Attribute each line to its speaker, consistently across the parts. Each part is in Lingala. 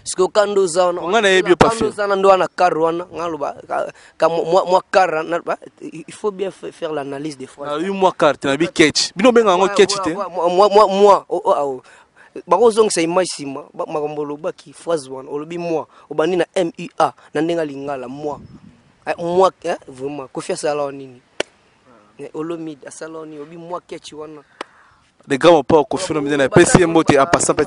Speaker 1: parce que kando za
Speaker 2: on a bien pas
Speaker 1: kando za ndo na karwana ngaloba moi car il faut bien faire l'analyse des fois.
Speaker 2: Ah oui moi carte na bi catch. Bino benga ngo catch te.
Speaker 1: Moi bakozong sa image sima makombolo baki phrase one olobi moi obani na MUA na ndenga lingala moi vraiment ko faire ça là nini olomid asaloni obi moi catch wana.
Speaker 2: Les gars, on peut confirmer dans PCM en passant par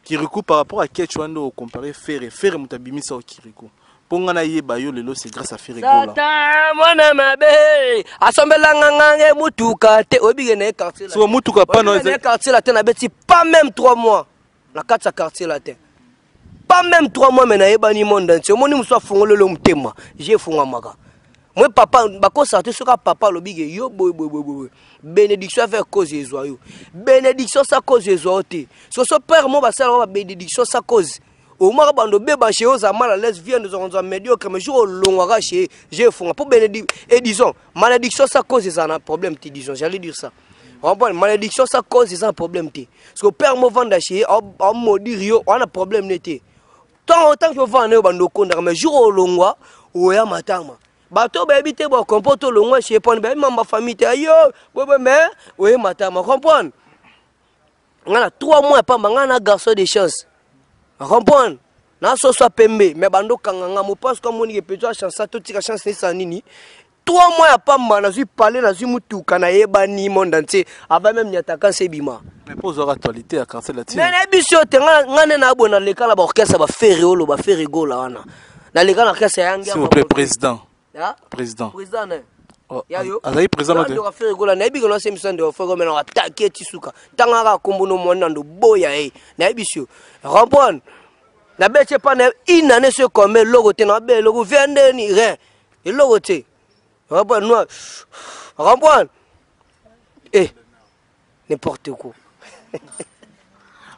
Speaker 2: Kirikou par rapport à Ketchwando comparé Ferré. Ferré Moutabimi sur Kirikou. Pour ngana yeba yo lelo c'est grâce à Ferré Gola.
Speaker 1: Tata mwana mabe asambela nganga mutuka te obige na quartier là.
Speaker 2: So mutuka pas non
Speaker 1: quartier là te na beti pas même 3 mois. Na kata quartier là te. Pas même 3 mois mais na yeba ni monde entier. Moni muso fongolo le mutema. J'ai fonga maka. Moi papa bako sorti sur papa lobige yo boy bénédiction faire cause yezoyo bénédiction ça cause yezote so so père moi ba sala bénédiction ça cause au moins bando beba chez aux mal à l'aise vient nous on médiocre mais jour long chez j'ai fond pour bénédiction et disons malédiction ça cause ça un problème ti disons j'allais dire ça on parle malédiction ça cause ça un problème ti parce que père moi vendre chez on maudire yo on a problème n'était tant que vendre bando konda mais jour long ou ya matama bato ba habité ba comporte le moi chez pon ba ma famille te ayo bobo mais oui matama comprendre ngana 3 mois pas ngana garçon de chance comprendre na so so pembe mais bando kanganga mo pense comme on peut chance to tika chance ni sanini 3 mois pas na suis parler na suis mutuka na yeba ni monde entier avant même nyataka sebima
Speaker 2: mais pose actualité à cancer la
Speaker 1: mais na biso te ngana na bona le kala ba orchestre ba faire olo ba faire gola wana na le kala orchestre yanga
Speaker 2: s'il vous plaît président.
Speaker 1: Président.
Speaker 2: Président.
Speaker 1: Azayi
Speaker 2: président.
Speaker 1: On doit faire gola na bigo na semission de faire gola na attaquer tisuka. Tangara kombono mona ndo boya e. Na bisio. Rampon. Na beche pas na une année ce comme logo te na be logo vende ni rien. Et logo te. Rampon noir. Rampon. N'importe quoi.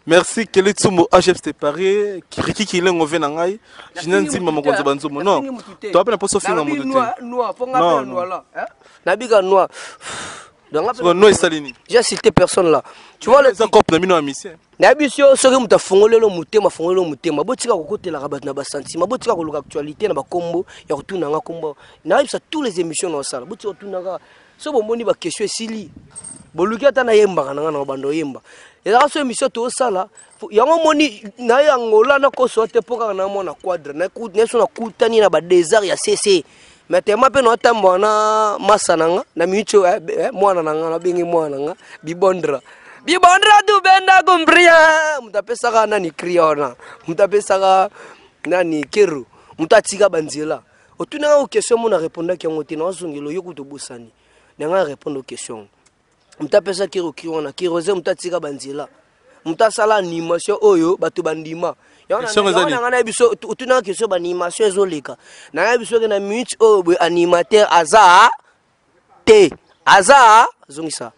Speaker 2: Merci Keletsumbo HF séparé Kiriki qui lengo venangai jinanzi mama konza banzomo non to apena poso finga mutu te
Speaker 1: noir là na biga noir
Speaker 2: donc no esalini
Speaker 1: j'ai cité personne là tu vois
Speaker 2: les encore na mino mission
Speaker 1: na bisio soki muta fongolelo mutema botika kokotela rabat na ba sentiment botika koluka actualité na ba kombo ya kutuna nga kombo na ibsa tous les émissions na sala botika kutuna nga so bomoni ba question esili boluki ata na yemba na bando yemba eza so émission to sala yango moni na yangola na ko sote poka na mona quadre na so na kutani na ba désert ya CC mais tema pe no tambo na masananga na micho mwana nanga na bengi mwana nga bibondra du benda kumbria mutapesa nani kriona mutapesa nani keru mutatika banzela otuna o question mona répondre ki ngote na zongelo yokuto bosani nanga répondre aux questions mutapesa keru kriona kirose mutatika banzela mutasala animation oyo batu bandima yana na biso otuna question ba animation ezoleka na biso na minute oyo animateur aza zongisa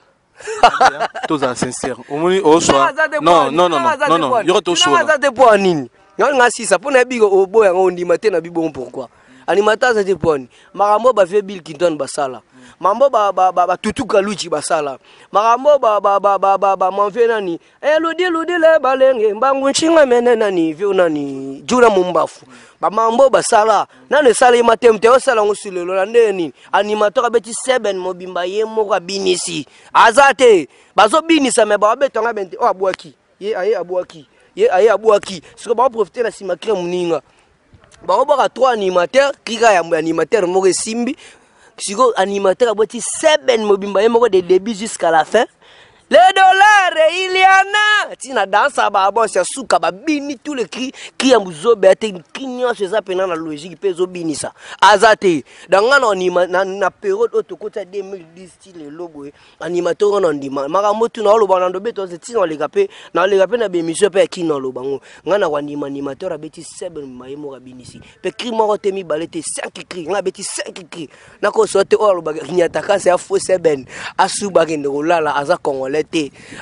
Speaker 2: tous à sincère omoni oswa non yoko to show
Speaker 1: ça te pour nini nga sisa pona bigo oboya ngondima te na bibon pourquoi animateur ça te pour ni marambo ba fait Bill Clinton basala mambo ba tutuka luchi basala marambo ba manve nani ludi le balenge mbangu chinga mene nani vio nani jura mumbafu ba mambo basala nane sala imatemte osala ngosulelo na ndeni animateur abeti 7 mobimba ye moko binisi azate bazo binisa me ba betonga bente o abwaki ye aye abwaki siko ba profiter la simakre muninga ba ba 3 animateur kika ya animateur moko simbi siko animateur aboti 7 mobimba ye moko de début jusqu'à la fin. Les dollars, il y en a. Tina danse à babon, c'est souka, babini, tous les cris, qui a mouzo, bête, qui n'y a pas de logique, peso bini ça. Azate, dans la période auto côté 2010, le logo, animateur on dit, maramotu na lo banando beto, c'est tina les gapé, na les gapé na bémission pe qui na lo bango. Ngana wanima animateur a beti 7 maïmo rabinisi. Pe cri moro temi balete 5 cris, na beti 5 cris. Na ko sote o lo baga, n'y ataka c'est a faux 7. Asu bagende rolala, aza congolais.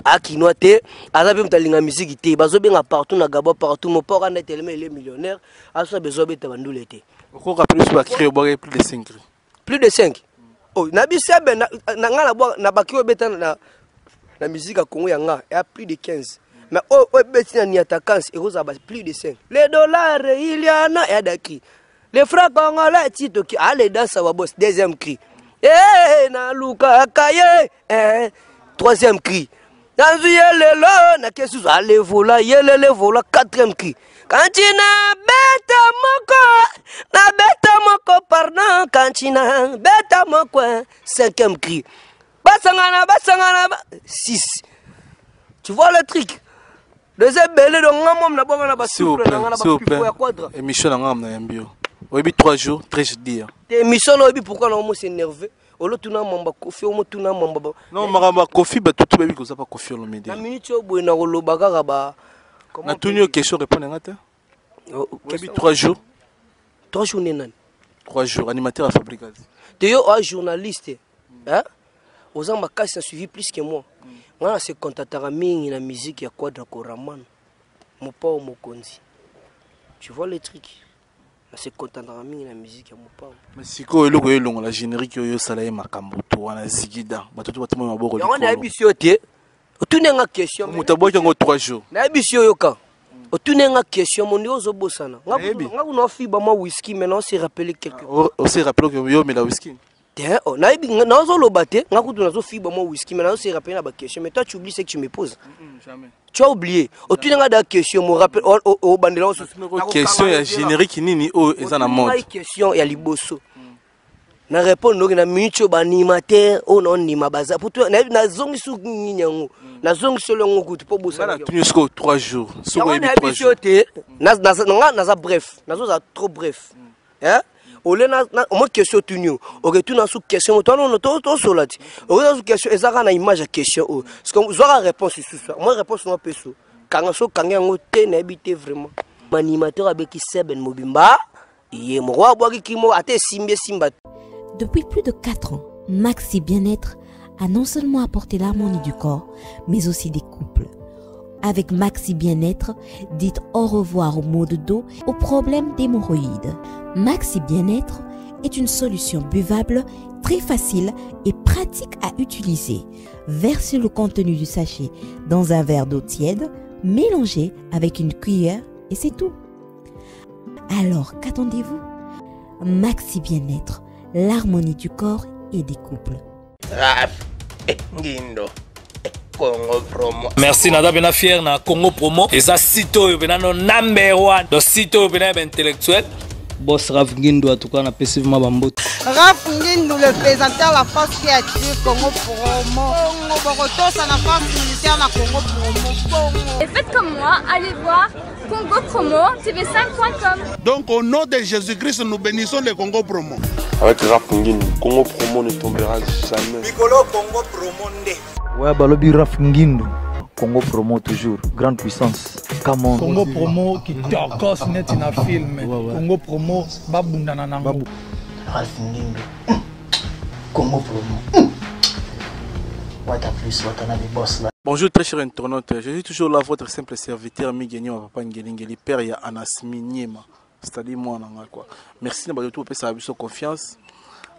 Speaker 1: Akinote azabe mtalinga musique te bazobenga partout na Gabon partout mon port en est tellement il est millionnaire aso besoin beta bandule te
Speaker 2: ko rappelle sur créer plus de 5
Speaker 1: plus de 5 oh na bisebe na ngala na bakio beta na musique à Congo yanga et plus de 15 Mais Bettina n'y attaquant, et vous avez plus de 5. Les dollars, il y en a, et d'acquis. Les francs congolais, Tito qui allez dans sa bosse, deuxième cri. Eh, na Luka Kaye, troisième cri. Dans le lo, na kesu allez vola, yele vola, quatrième cri. Quand tu na beta moko, pardon, quand tu na beta moko, cinquième cri. Basangana, 6. Tu vois le truc? Deuxième belé de Ngamom, na bonga na basouple, na ngana ba quadra.
Speaker 2: Émission na ngam na yambio. Obi 3 jours, très je dis.
Speaker 1: Émission là, pourquoi on s'est énervé? Olo tuna mamba kofi, omo tuna mamba.
Speaker 2: Non, maramba kofi, ba tout baby ko ça pas kofi le média.
Speaker 1: Na minute au boy na rolo bagara ba.
Speaker 2: Na tunyo question répondre ngata. Obi 3 jours.
Speaker 1: 3 jours nenan.
Speaker 2: 3 jours animateur à fabrication.
Speaker 1: Tu es un journaliste. Hein? Aux gens ma ça suivi plus que moi. Moi c'est contactera mingi na musique ya Quadra Koraman. Mon pao mokonzi. Tu vois les trucs? C'est contactera mingi na musique ya mon pao.
Speaker 2: Mais siko eloko elongo la générique yo salaye makambo to wana zigida. Batoto batimo maboko.
Speaker 1: Ya on a bisioté. Otunenga question.
Speaker 2: Mutaboki ngo 3 jours.
Speaker 1: Na bisio yoka. Otunenga question mon dio zo bosana. Nga una fiba ma whisky maintenant on s'est rappelé quelque.
Speaker 2: On s'est rappelé que yo mais la whisky.
Speaker 1: Oh, nazo lobate, ngakutu nazo fiba mo whisky, mais nazo se rappeler la question. Mais toi tu oublies ce que tu me poses.
Speaker 2: Jamais.
Speaker 1: Tu as oublié. Au tu n'as pas question, me rappelle au bandela on
Speaker 2: question ya générique nini o eza na mode.
Speaker 1: Question ya liboso. Na répondre donc na minute ba animateur o non ni mabaza. Pour toi na zongi su nyango. Na zongi solo ngokutu po bosa.
Speaker 2: Na tu jusqu'au 3 jours.
Speaker 1: Soko ebi 3 jours. Na bref, nazo za trop bref. Hein? Ole na mo question tunyo o retourne sous question to non to solati o retourne sous question ezaka na image ya question o parce que zora réponse sur ça moi réponse no peso kanga so kanga ngo te na habité vraiment animateur avec Seben Mobimba ye mo wa boaki kimo ate simba.
Speaker 3: Depuis plus de 4 ans, Maxi Bien-être a non seulement apporté l'harmonie du corps mais aussi des couples. Avec Maxi Bien-être, dites au revoir aux maux de dos, aux problèmes d'hémorroïdes. Maxi Bien-être est une solution buvable, très facile et pratique à utiliser. Versez le contenu du sachet dans un verre d'eau tiède, mélangez avec une cuillère et c'est tout. Alors, qu'attendez-vous? Maxi Bien-être, l'harmonie du corps et des couples.
Speaker 4: Congo Promo. Merci nada bena fier na Congo Promo. Eza site oyo bena no number 1. Do site oyo bena intellectuel.
Speaker 5: Boss Raf Ngindu en tout cas na passivement bambote.
Speaker 6: Raf Ngindu le présentateur la force créative Congo Promo. Congo Boroto ça la force militaire na Congo Promo.
Speaker 7: Et faites comme moi, allez voir Congo Promo tv5.com.
Speaker 8: Donc au nom de Jésus-Christ nous bénissons le Congo Promo.
Speaker 9: Avec Raf Ngindu, Congo Promo ne tombera jamais.
Speaker 10: Piccolo Congo Promo ndé.
Speaker 5: Ouais, Balobi Raf Ngindu. Congo Promo toujours, grande puissance. Come on.
Speaker 11: Congo Promo qui torcos net in a film. Congo Promo babunda na nango.
Speaker 12: Raf Ngindu. Congo Promo. What a plus, what a boss là.
Speaker 2: Bonjour très chers internautes, je suis toujours là votre simple serviteur Migeni wa papa Ngelingeli père ya Anas Minyema. C'est-à-dire moi nanga quoi. Merci na bato pe sa biso confiance.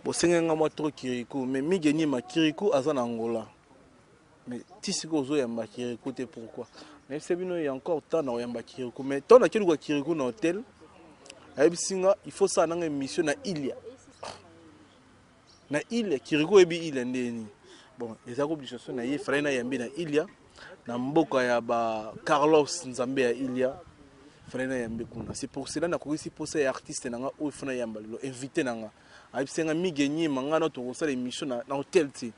Speaker 2: Bo senga moi trop Kirikou, mais Migeni ma Kirikou azana Angola. Mais tisiko zo yamba Kirikou te pourquoi? Mais c'est bien il y a encore temps na yamba Kirikou, mais tant na kelu Kirikou na hôtel. Abisinga il faut ça na émission na Ilia. Na Ilia Kirikou ebi Ilia ndeni. Bon, les obligations na ye frère na yambi na Ilia. Na mboka ya ba Carlos Nzambe ya Ilia. Frère na yambi kuna. C'est pour cela na ko si poser artiste na nga o funa yamba lo invité na nga. Abisinga Migeni manga na to ko émission na hôtel ti.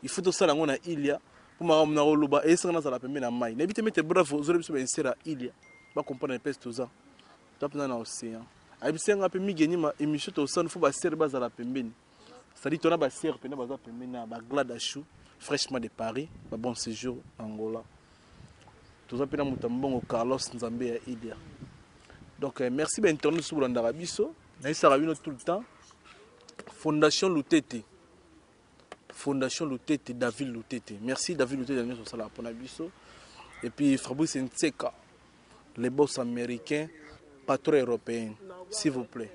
Speaker 2: Il faut tout ça là on a Ilia pour ma na oloba et ça na za la pembe na mai. Na bité mete bravo zo biso ben sera Ilia. Ba comprendre peste tout ça. Top na océan. Abisinga pe Migeni ma émission to ça faut ba ser ba za la pembe. C'est-à-dire que tu as des serres, tu as des gladachou, fraîchement de Paris, un bon séjour en Angola. Tu as des moutambons au Carlos Nzambe à Ilia. Donc, merci pour l'internet sur l'Andarabiso. Nous avons tout le temps. Fondation Loutete. Fondation Loutete, David Loutete. Merci David Loutete d'être sur la Ponabiso. Et puis Fabrice Ntseka, les boss américains, patrons européens, s'il vous plaît.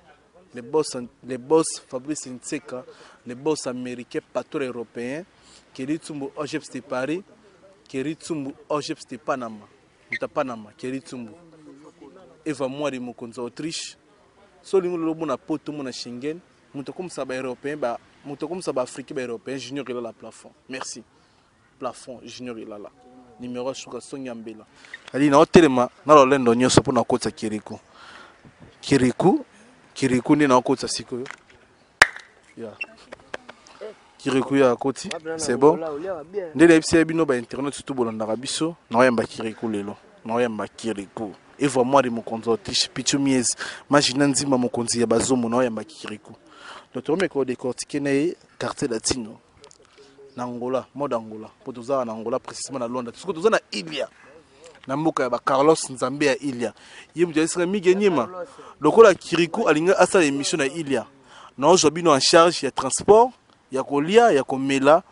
Speaker 2: Les boss Fabrice Ntseka, les boss américains, patrons européens, qui est Tsumbo Ojeps de Paris, Keritumbu Ogep c'était Panama muta Panama Keritumbu Eva Mwari mokonza Autriche solingo lobo na poto mona Schengen muta comme ça ba européen ba muta comme ça ba africain ba européen junior il a la plafond merci plafond junior il a là numéro suka Sonyambela ali na hotelema na lolendo nyoso pona kota Kirikou Kirikou ni na kota sikoyo ya Kirikou ya koti c'est bon ndele ebisi bino ba internet surtout bolanda biso na yamba Kirikou lelo na yamba Kirikou Eva Mwari mokonzi Autriche Pichu Mies Magina nzima mokonzi ya bazomo na yamba Kirikou donc on ko décortiquer na quartier latino na Angola mode Angola pour toza na Angola précisément na Londres parce que toza na Ilia na mboka ya ba Carlos Nzambe ya Ilia yemu jalisika migenyima lokola Kirikou alinga asa émission na Ilia na ojobino en charge ya transport ya kolia ya komela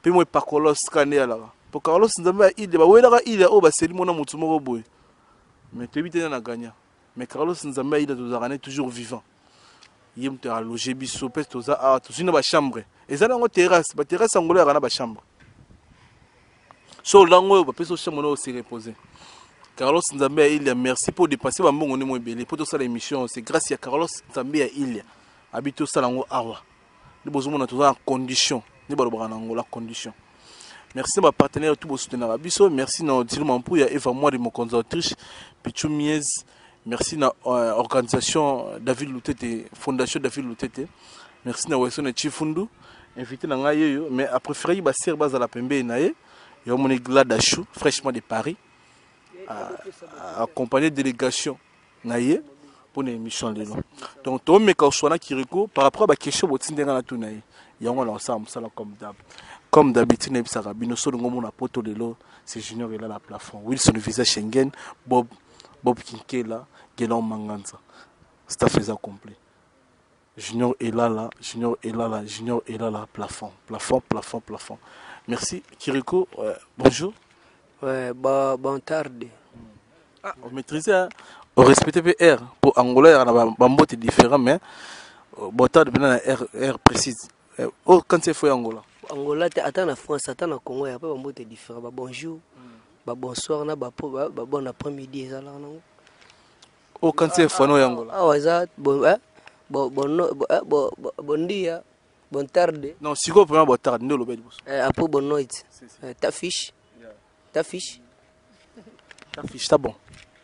Speaker 2: pe mo pa Carlos kane ala pour Carlos Nzambe ya Ilia ba welaka Ilia o ba seli mona mutu moko boy mais tebite na gagna mais Carlos Nzambe ya Ilia tozakane toujours vivant yemu te a loger biso pe toza a tozina ba chambre ezana ngo terrasse ba terrasse Angola ya na ba chambre so lango ba peso chambre no se reposer Carlos Nzambe ya Ilia merci pour dépasser ba mbongo ne mo belé pour to ça l'émission c'est grâce à Carlos Nzambe ya Ilia habito salango awa ni bozomona toza en condition ni balobaka na Angola condition merci ma partenaire tout soutenir biso merci na Odile Mampu ya Eva Mwari mokonzi Autriche Pichu Mies merci na organisation David Lutete fondation David Lutete merci na Wesson Chifundu invité na ngai yeyo mais a préféré ba ser baza la pembe na ye yo moni Gladachou fraîchement de Paris accompagné délégation na ye pour une émission lelo donc to me ka sona Kirikou par rapport à ba question botindenga na tuna ye yango na ensemble ça comme d'habitude ne bisaka bino solo ngomo na poto lelo c'est junior il a la plafond Wilson visa Schengen Bob Kinkela Gelon Manganza staff est complet junior est là plafond merci Kirikou bonjour
Speaker 1: bon tarde
Speaker 2: on maîtrise on respecte R pour Angola il y a un mot différent mais bon tarde bien R précise oh quand c'est fait Angola
Speaker 1: attends la France attends la Congo il y a pas un mot différent bonjour bonsoir na bon après-midi ça là non
Speaker 2: oh quand c'est fait Angola
Speaker 1: ah ouais ça bon dia bon tarde
Speaker 2: non si go vraiment bon tarde ndelo bedi boss
Speaker 1: après bonne nuit ta fiche
Speaker 2: ta bon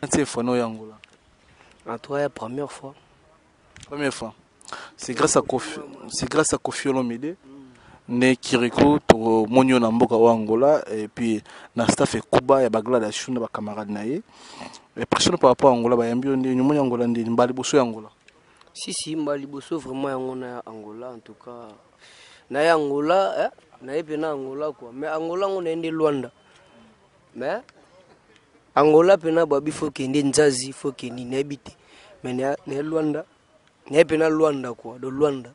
Speaker 2: quand c'est fait Angola
Speaker 1: en toi première fois
Speaker 2: c'est grâce à Kofi Olomide ne Kirikou to monyo na mboka wa Angola et puis na staff et Kuba ya bagla da shuna ba camarade na ye et pression par rapport à Angola ba yambio ndi nyumo Angola ndi mbali boso Angola
Speaker 1: si mbali boso vraiment yango na Angola en tout cas na ya Angola na yepe na Angola quoi mais Angola ngo na ndi Luanda mais Angola pena babi faut kende nzazi faut kende na habite mais na Luanda na yepe na Luanda quoi de Luanda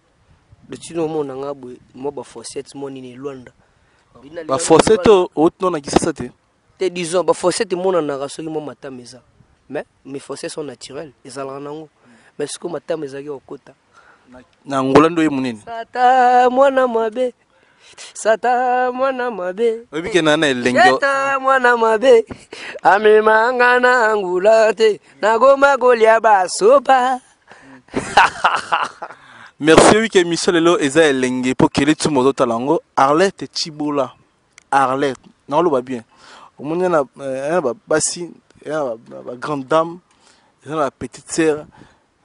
Speaker 1: de tino mona ngabwe mo ba fossette moni ni Luanda
Speaker 2: ba fossette autre na kisasa te
Speaker 1: disons ba fossette mona na rasoki mo matameza mais mes fossets sont naturels ezala nango mais ce que matameza ki okota
Speaker 2: na Angola ndo ye munene
Speaker 1: sata mwana mabe
Speaker 2: obike nana elengo
Speaker 1: sata mwana mabe amemanga na Angola te na goma golia basopa
Speaker 2: merci oui que Michel Lelo eza elenge pour que les tout mozo talango Arlette Chibola Arlette non lo va bien au monde na basi ba grande dame la petite sœur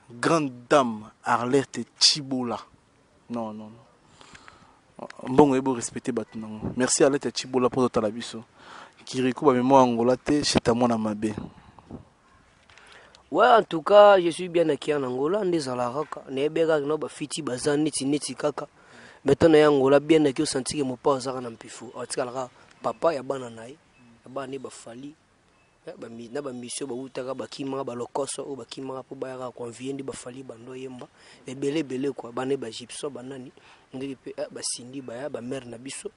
Speaker 2: grande dame Arlette Chibola non bon et beau respecter batunango merci Arlette Chibola pour ta biso Kirikou ba mémoire Angola te chez ta mona mabe.
Speaker 1: Ouais, en tout cas, je suis bien acquis en Angola, on est à la raka. Nebega no ba fiti bazan neti kaka. Maintenant ya Angola bien acquis au senti que mon père zara na mpifu. Atikala papa ya bana nae. Ya bana ba fali. Ba mi na ba mission ba utaka ba kima ba lokoso o ba kima po ba ya convier ndi ba fali bando yemba. Ebele quoi, bana ba gypso banani. Ndi pe ba sindi ba ya ba mère na biso.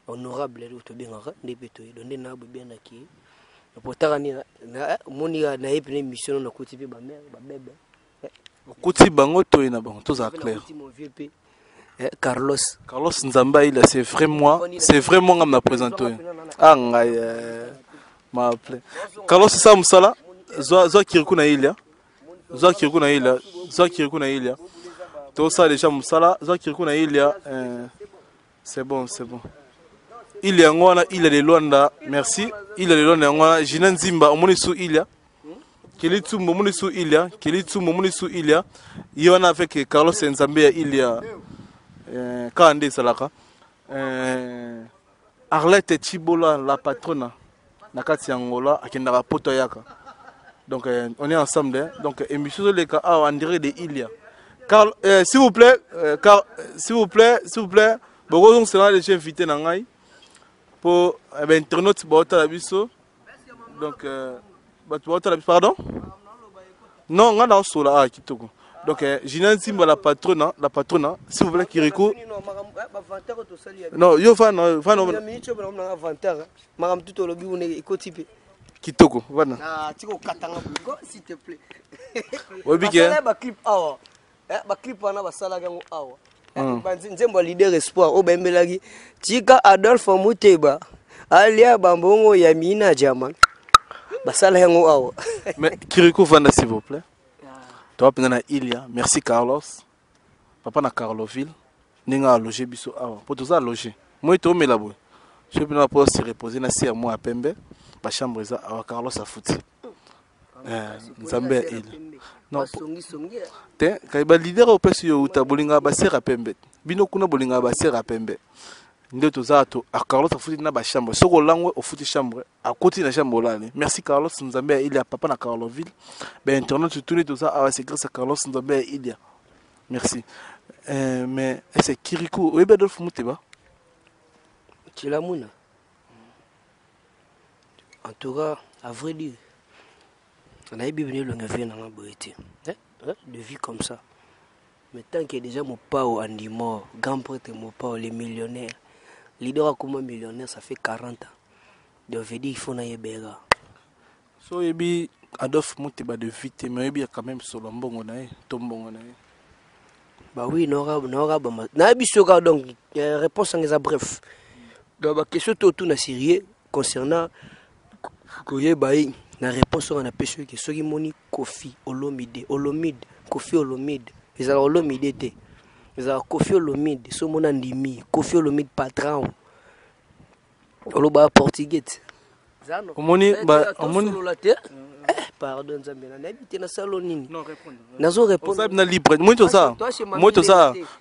Speaker 1: Honorable le to bien ngara ndi pe to donner na ba bien acquis. Potaka ni na moni na epene mission na kotipe ba mère ba bébé
Speaker 2: koti bango to ina bango to za clair
Speaker 1: Carlos
Speaker 2: Nzamba il c'est vraiment nga m'a présenté ah ngai m'a appelé Carlos ça musala zo kiriku na ilia to ça déjà musala zo kiriku na ilia c'est bon il y a ngwana il a de Luanda merci il a de Luanda ngwana Jina Nzimba omoni su ilia Kelitu momoni su ilia yona avec Carlos Nzamba il y a Kande Salaka Arlette Chibola la patronne nakati Angola akendaka poto yaka donc on est ensemble donc émission les cas en direct de Ilia car s'il vous plaît beaucoup donc sera les invités na ngai pour internautes bota la biso donc pardon non on a sur la kitoko donc Jina Nzimba la patronne s'il vous plaît Kiriko non yo fan kitoko voilà
Speaker 1: tiko katanga buko s'il te plaît
Speaker 2: obike
Speaker 1: ba clip awa ba clip wana basala gango awa nzembo leader espoir obembelaki tika Adolphe Muteba alia bambongo ya mina jama basala yango awa
Speaker 2: mais Kiriko vanda s'il vous plaît toi pendant Ilia merci Carlos papa na Carloville ninga loger biso awa pour tout ça loger moi to mela boy je peux pas pour se reposer na si moi à Pembe ba chambre za awa Carlos a foutu Nzamba il non te kai ba leader au pesi yo utabolinga ba sera Pembe bino kuna bolinga ba sera Pembe ndio to za to a Carlos a foutu na ba chambre soko langwe au foutu chambre à côté na chambre là merci Carlos Nzamba il y a papa na Carloville ben internet tout les tout ça awa c'est grâce à Carlos Nzamba il y a merci mais c'est Kiriko oui ben Adolphe Muteba
Speaker 1: Chilamuna en tout cas à vrai dire on a bien venu le ngavien dans la beauté de vie comme ça mais tant que déjà mon père Andy mort grand prêtre mon père les millionnaires leader comme millionnaire ça fait 40 ans donc veut dire il faut na yebera
Speaker 2: so yebi Adolphe Muteba de vite mais yebi quand même sur l'ambongo na tombongo na
Speaker 1: bah oui n'aura na bisoka donc réponse en bref donc la question tout na sérieux concernant koyeba na réponse on a pêché que ceux qui moni Kofi Olomide ils ont Olomide te ils ont Kofi Olomide so mona ndimi Kofi Olomide patron oloba portugais zano
Speaker 2: omoni
Speaker 1: pardon Nzambela na habité na salon nini non répondre nazo répondre
Speaker 2: ça na libre moi to ça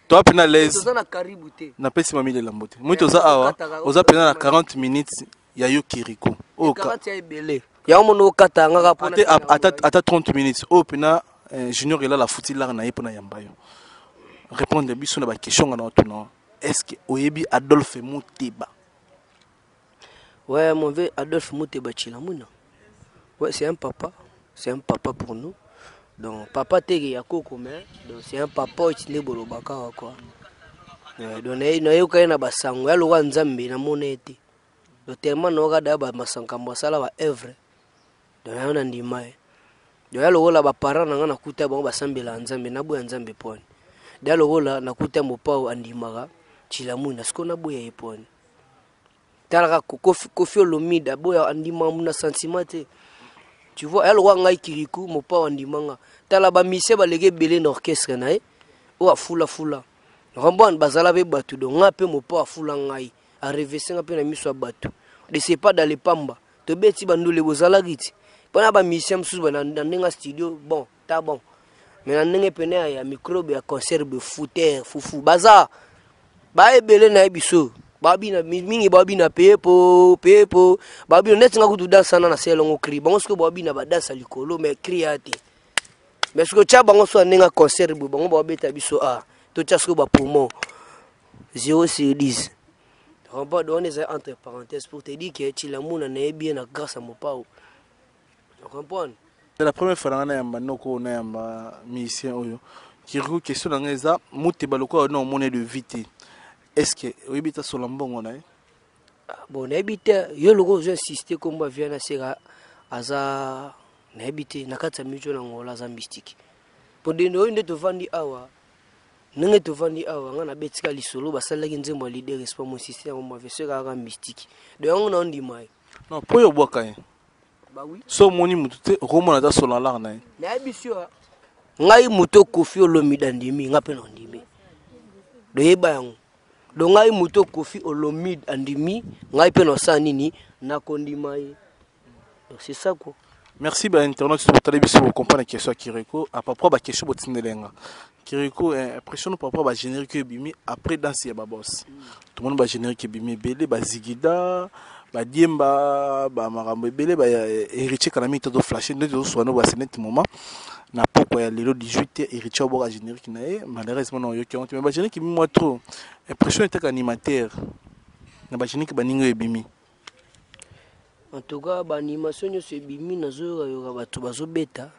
Speaker 2: toi pena l'aise
Speaker 1: na karibu te
Speaker 2: na pesi mamile lambote moi to ça awa oza pena na 40 minutes ya yo Kiriko
Speaker 1: o 40 ya ebele ya mono katanga ka pona
Speaker 2: ata 30 minutes o pena junior il a la fouti là na yepona yambayo répondre biso na ba question na to non est-ce que oyebi Adolphe Muteba
Speaker 1: ouais mon vieux Adolphe Muteba Chilamuna ouais, c'est un papa pour nous. Donc papa tege ya koko mais donc c'est un papa qui ne bolobaka quoi. Donc na yo kana basango ya lowa Nzambe na monete. Donc tellement no ga da ba masanka mbasala ba œuvre. Donc na na ndima. Donc ya lowa ba parents na na kuta ba basambela Nzambe na boya Nzambe poni. Da lowa na kuta mo pao andimaka Chilamuna sikona boya yeponi. Tala Kofi Olomide boya andima muna sentiment. Tu vois elle roi ngai Kirikou mon pa andimanga tala ba mise ba lege belé na orchestre na o afula rambon bazala be batu do ngape mon pa afula ngai a revêtir ngape na miso batu de c'est pas dans les pamba to beti bandule bozala giti pona ba mise msusu ba na studio bon ta bon mais na ndenge pene ya microbe ya concert be fouter fufu baza ba ebele na biso babina mingi babina pepo babina netinga kutu dansa na selongo cri bango siko babina ba dansa likolo mais criate mais siko cha bango so nenga concert bu bango babeta biso to cha siko ba poumon 0 sur 10 on va donner ça entre parenthèses pour te dire que Chilamuna na bien na grâce à mon pao tu comprends
Speaker 2: c'est la première fois na yamba noko na yamba musicien oyo Kiriko question na ngeza Muteba loko na monnaie de vite. Est-ce que vous habitez sur l'ambon?
Speaker 1: Bon, n'habite, yo logo j'insiste comme moi vient à sera aza n'habite nakata mijo na ngola za mystique. Pour de nous ne te vandi awa ndenge tovandi awa nga na betika lisolo basalaki nzembo ya leader espoir mon système mo mavese kaka mystique de yango na ndima ye
Speaker 2: non po yo bwaka ye
Speaker 1: ba oui
Speaker 2: so moni mutu te okomona ta solo lar na ye
Speaker 1: na bisio ngai muto Kofi Olomide andimi nga pe na ndimi do yeba yango do ngai muto Kofi Olomide andimi ngai pe no sa nini na kondima ye c'est ça quoi.
Speaker 2: Merci ba internet sur télévision pour comprendre question Kiriko à propos ba question botindelenga Kiriko impression par rapport ba générique bimi après danse ya ba boss tout le monde ba générique bimi belé ba zigida ba diemba ba marambo belé ba héritier kanami to flasher ndo so no ba senet moment na poko ya lelo 18 héritier bo générique na malheureusement non yo qui ont mais ba générique bimi moi trop impression était animateur na ba générique ba ningo bimi.
Speaker 1: En tout cas, l'animation c'est bimi na zo yo bato bazo beta.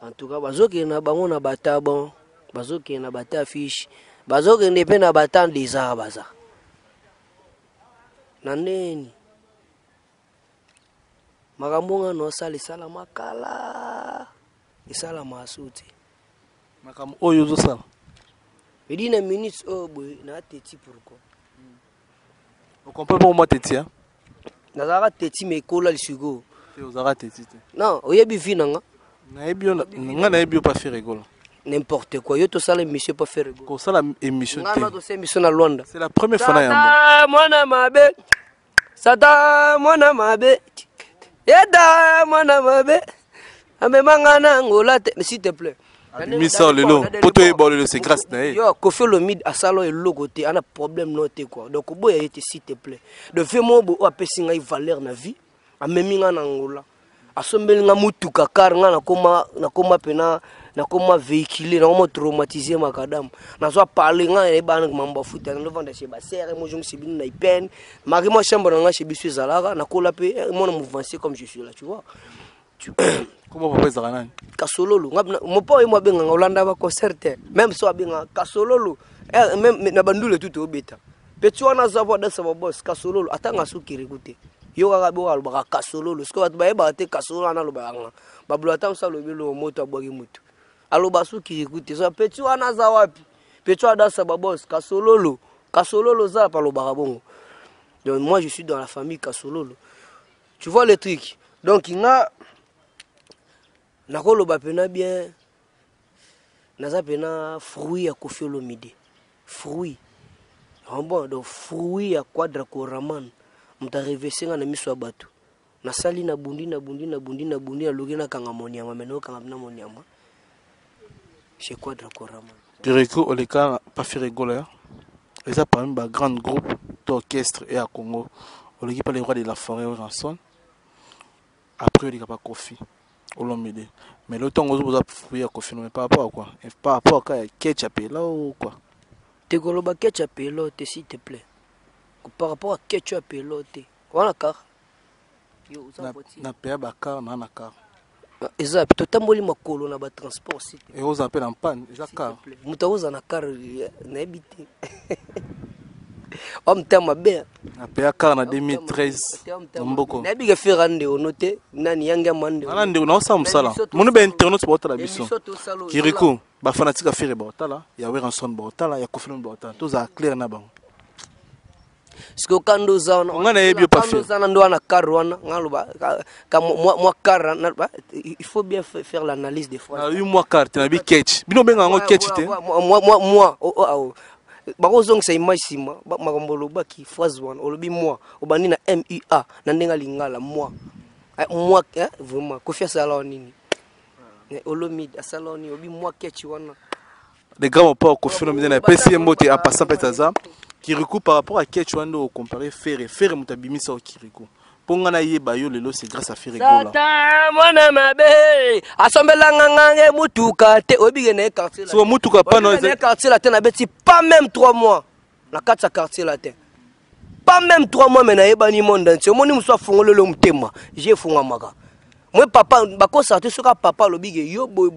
Speaker 1: En tout cas, bazo ke na bango na bata bon, bazo ke na bata fiche, bazo ke ne pe na bata des baza. Naneni. Makambo no sala sala makala. Isala masuti.
Speaker 2: Makambo oyo zo sala.
Speaker 1: Within a minute boy na teti pourquoi.
Speaker 2: On comprend pas moi teti hein.
Speaker 1: Nazara teti me kola lisugo.
Speaker 2: Ozara teti.
Speaker 1: Non, oyebi vinanga.
Speaker 2: Na ebio nga na ebio pas faire rigolo.
Speaker 1: N'importe quoi, yo to sala émission pas faire rigolo.
Speaker 2: Ko sala émission
Speaker 1: te. Nga to se émission na Luanda.
Speaker 2: C'est la première fois na yamba.
Speaker 1: Mwana mabe. Sata mwana mabe. Yeda mwana mabe. Amemanga na ngola s'il te plaît.
Speaker 2: Misa lelo poto e bolelo c'est grâce na e
Speaker 1: yo Kofi Olomide asalo e logo te ana problème noté quoi donc boya été s'il te plaît de fait mo bo apesi ngai valeur na vie amemi nga na ngola asombeli nga mutuka car nga na koma pena na koma véhiculer na koma traumatiser makadam na so parler nga e bana mambo futa na vendre chez ba serre mo jong sibini na ipen mari mo chambre nga chez bisu zalaka na kola pe mo na mouvancer comme je suis là tu vois.
Speaker 2: Comment papa Zaranani
Speaker 1: Kasololo mon papa moi benga Olanda ba concert même so benga Kasololo même na bandule tout au beta petit wana zavo dans sa boss Kasololo atanga sukiri goute yo kaka bo alba Kasololo ce que ba ba te Kasololo na lo ba nga bablo atam sa lo belo moto abogi mutu alo ba sukiri goute so petit wana za wapi petit wana sa boss Kasololo za pa lo ba bongo donc moi je suis dans la famille Kasololo tu vois le truc donc il a nakolo ba pena bien naza pena fruit ya Kofi Olomide fruit bon donc fruit ya Quadra Koraman mta reverser na miso bato na sali na bundi alogi na kanga moniama meno kanga na moniama chez Quadra Koraman
Speaker 2: Kiriko oleka pas faire rigoler et ça parmi ba grand groupe d'orchestre et à Congo oleki pas les rois de la forêt au rançon après oleka pas Kofi Olomide mais le temps où vous avez fouillé à Kofi mais par rapport à quoi par rapport à ketchup là ou quoi
Speaker 1: te koloba ketchup là s'il te plaît par rapport à ketchup là te voilà car yo
Speaker 2: na paya ba car na car
Speaker 1: exact to tamboli makolo na ba transport site
Speaker 2: et vous appelle en panne déjà car
Speaker 1: mutaoza na car na ebité homme tama bien
Speaker 2: na paya car na 2013 mboko
Speaker 1: na biga ferande onote nani yanga mande
Speaker 2: nande na osam sala monu be internet ba otala biso Kiriko ba fanatique faire ba otala ya we ranson ba otala ya Kofi ba otala to za clair na bango
Speaker 1: siko kando za
Speaker 2: ngana yebio pas faire
Speaker 1: kando za ndo na car wana ngaloba moi car il faut bien faire l'analyse des fois
Speaker 2: moi car na bi catch bino benga ngo catch te
Speaker 1: moi bakozong sa image sima makombolo baki phrase one olobi moi obani na MUA na ndenga lingala moi vraiment Kofi asala nini Olomide asala nini obi moi ketchi wana
Speaker 2: les grands pas Kofi Olomide na pesi mbote a passant petaza Kiriko par rapport à ketchi wana o comparer faire mutabimi sa Kiriko ponga na yeba yo lelo c'est grâce à Ferregola
Speaker 1: Sata mwana mabe asombela nganga mutuka te obige na quartier là
Speaker 2: so mutuka pa no
Speaker 1: quartier là te na beti pas même 3 mois na kata quartier là te pas même 3 mois mais na yeba ni monde entier moni muso fungolo le mutema j'ai funga maka moi papa bako sorti soka papa lobige yo boy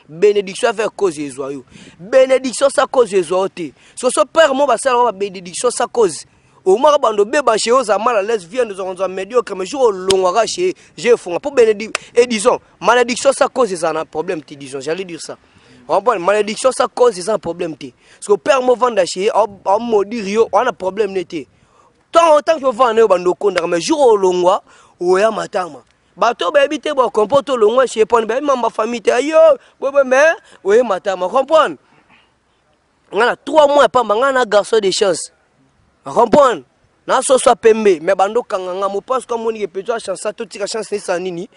Speaker 1: bénédiction avec cause ezwa yo bénédiction sa cause ezwa te so père mo ba sala ba bénédiction sa cause au moins bando beba chez aux mal à l'aise vient de nos médiocre mais jour long j'ai fond pour bénédiction et disons malédiction ça cause ça un problème tu disons j'allais dire ça Malédiction, ça cause, c'est un problème. Parce que le père m'a vendu chez on m'a dit, on a un problème. Tant que je vends, on a un jour au long, ou à matama. Bateau, baby, tu vas comporter le long, chez Pon, ma famille, ayo, mais, oui, matama, comprendre. On a 3 mois, pas un garçon de chance. Comprendre. Na so soit pembe, mais bando kanganga, mo pense comme on y est peut-être chance, tout tika chance c'est ça nini.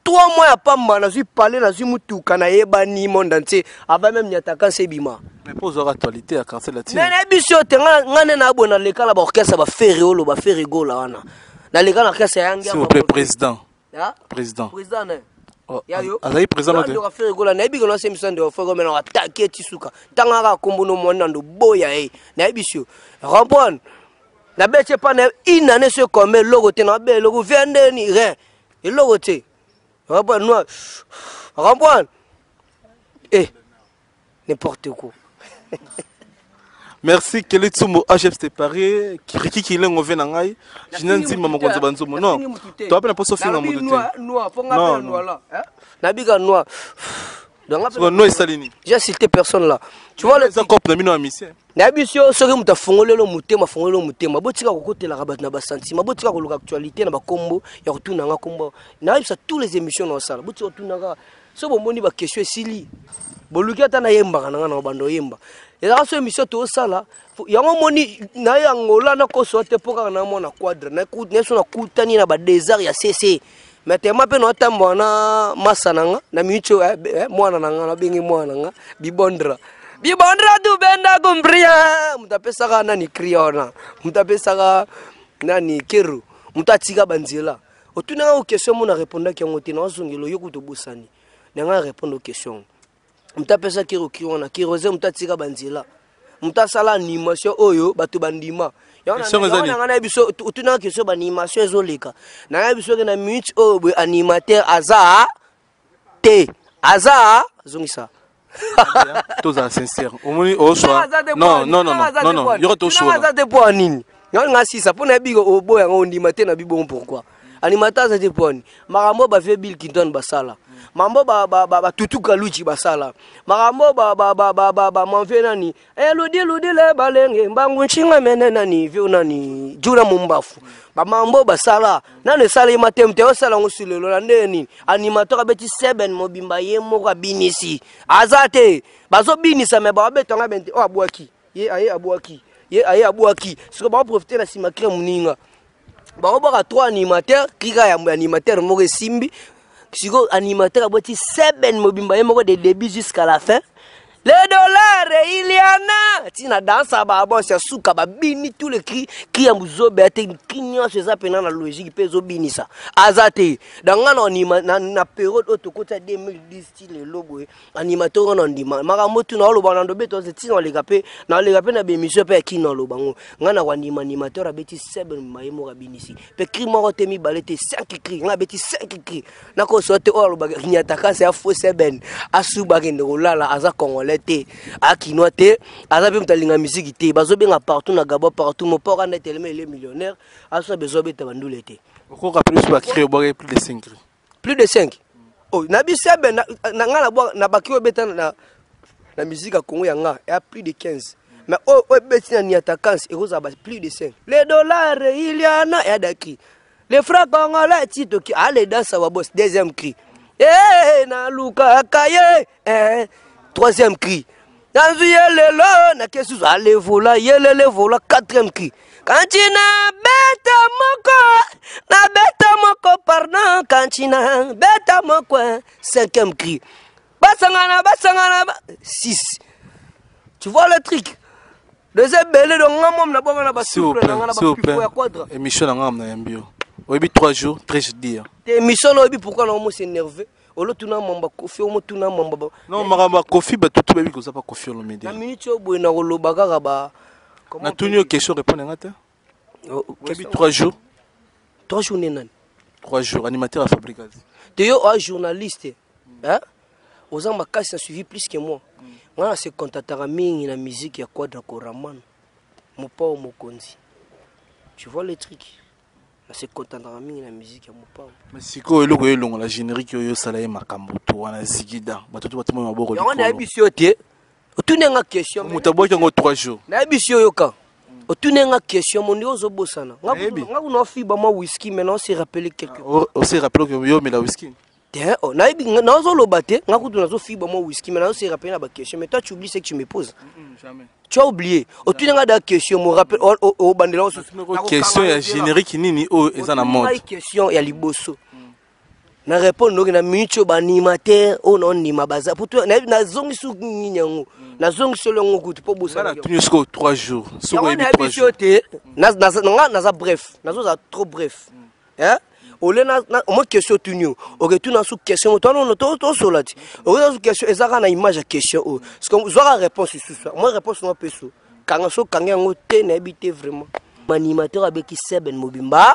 Speaker 1: 3 mois à pas mal, na suis parlé, na suis mutu, kana yeba ni monde entier, avant même nyataka sebima.
Speaker 2: Mais pose actualité à cancer là-dessus.
Speaker 1: Mais n'ébissio, ngane na bon na l'école la orchestre ba faire riolo, ba faire rigolo là wana. Na l'école orchestre yanga.
Speaker 2: S'il vous plaît, président. Président.
Speaker 1: Président.
Speaker 2: Yayo. Azali président
Speaker 1: de. On faire rigolo, na ebi kono se mission de faire mais on attaquer tisuka. Tangara kombono mona ndo boya eh. Na ebissio. Comprendre. La bête c'est pas une année sur comme le logo te na belle logo vient de ni rien. Et logo te. Comprendre. N'importe quoi.
Speaker 2: Merci Kelitsumo HF séparé Kiriki qui l'en vient ngai. Je n'en sais pas mon compte banzomo non. Tu as pas pas Sophie na moto te.
Speaker 1: Noir, faut ngaper noir là. Nabiga noir.
Speaker 2: J'ai
Speaker 1: cité personne là. Tu vois les
Speaker 2: copes na mino mission.
Speaker 1: Nabisio soki muta fongolelo mutema fongolelo mutema botika kokotela rabat na ba sentiment botika koluka actualité na ba kombo ya kutuna nga kombo. Na ça tous les émissions na sala botika kutuna nga so bomoni ba question esili. Boluki ata na yemba na nga bando yemba. Eza so émission to sala yango moni na yangola na koso te poka na mona quadre na ku neso na kutani na ba désert ya CC. Mais tellement pe no tambo na masananga na micho mwana nanga na bengi mwana nga bibondra tu benda kumbria mutapesa nani kriona mutapesa nani keru mutatika banzela otuna o question mona répondre ki ngote na zongelo yokuto bosani nanga répondre aux questions mutapesa keru kriona kirose mutatika banzela mutasala animation oyo batu bandima na biso utuna question ba animation ezoleka na biso na minute o animateur aza zongisa
Speaker 2: tous à sincère au soir non il y aura tout choix
Speaker 1: ça pour nini nga sisa pour na bigo oboya ngo ndimate na bibo pourquoi animateur ça te poni makambo ba fait Bill Clinton basala mambo ba tutuka luchi basala makambo ba manve nani ludi le balenge mbangu nchinga mene nani vio nani jura mumbafu ba mambo basala nane sala imatemte osala ngosulelo na ndeni animateur abeti 7 mobimba ye moko binisi azate bazo binisa me ba betonga bente o abwaki ye aye abwaki siko ba profiter na simakre muninga ba ba 3 animateur kika ya animateur moko simbi siko animateur aboti 7 mobimba ye moko de début jusqu'à la fin. Les dollars, il y en a. Tina danse à babon, c'est souka, babini, tous les cris, qui a mouzo, bête, qui n'y a pas de la logique, peso bini ça. Azate, dans la période auto côté 2010, le logo, animateur on dit, maramotu na lo banando beto, c'est tina les gapé, na les gapé na bémission pe qui na lo bango. Ngana wanima animateur a beti 7 maïmo rabinisi. Pe cri moro temi balete 5 cris, na beti 5 cris. Na ko sote o lo baga, nyataka c'est a faux 7. Asu bagendo la aza congolais. Akinote azabe mtalinga musique te bazobenga partout na Gabon partout mon port en tellement il est millionnaire aso bezobe tabandule te
Speaker 2: ko rappelle sur créer plus de 5
Speaker 1: plus de 5 oh na bisebe na ngala na bakio beta na musique à Congo yanga a plus de 15 mais oh betina ni attaquance et rosa plus de 5 les dollars il y en a et daki les francs congolais tito qui allez dans sa boss deuxième cri na luka kaye troisième cri. Dans le na kesu allez vola yelele vola quatrième cri. Kantina beta moko pardon kantina beta moko cinquième cri. Basangana 6. Tu vois le truc? Deuxième belé de ngamom na bonga na basouple na ngana ba ya quadre.
Speaker 2: Émission na ngam na yambio. Obi 3 jours, très je dis.
Speaker 1: Émission obi pourquoi na mo s'énerver? Olo tuna mamba kofi omo tuna mamba
Speaker 2: non maramba kofi ba tutu bebi ko zapa kofi lo média
Speaker 1: na minute obo na koloba kaka ba
Speaker 2: na tunyo question répondre ngata kebi 3 jours
Speaker 1: nani
Speaker 2: 3 jours animateur à fabrication
Speaker 1: te yo un journaliste hein aux makasi a suivi plus que moi moi c'est contactera mingi na musique ya Quadra Koraman mopa mokonzi tu vois les trucs c'est content dans la musique ya Mopao.
Speaker 2: Mais siko eloko elongo la générique yo sala makambo to wana zigida batoto batimo maboko
Speaker 1: likolo. On a bisio te. Otunenga question.
Speaker 2: Mutaboki ngo 3 jours.
Speaker 1: Na bisio yoka. Otunenga question mon dio zo bosana. Ngaku no fiba mo whisky maintenant on s'est rappelé quelque.
Speaker 2: On s'est rappelé que yo mais la whisky.
Speaker 1: Tiens, oh na bi na zo lobate, ngaku tu na zo fiba mo whisky maintenant on s'est rappelé na ba question mais toi tu oublies ce que tu me poses.
Speaker 2: Jamais.
Speaker 1: Tu as oublié. Otunenga da question me rappelle au bandela
Speaker 2: on question ya générique nini o eza na mode.
Speaker 1: Une question ya liboso. Na répondre donc na minute ba animateur o non ni mabaza pour toi na zongi su nyango na zongi solo ngo ku po bosa
Speaker 2: na tenu jusqu'au 3 jours
Speaker 1: soko ebi 3 jours na za bref na zo za trop bref hein ole na mo question tunyo o retourne na sous question to non to solati o na sous question ezaka na image ya question o parce que zo la réponse sur ça moi réponse no peso kanga so kanga ngo te na ebité vraiment animateur avec Seben Mobimba.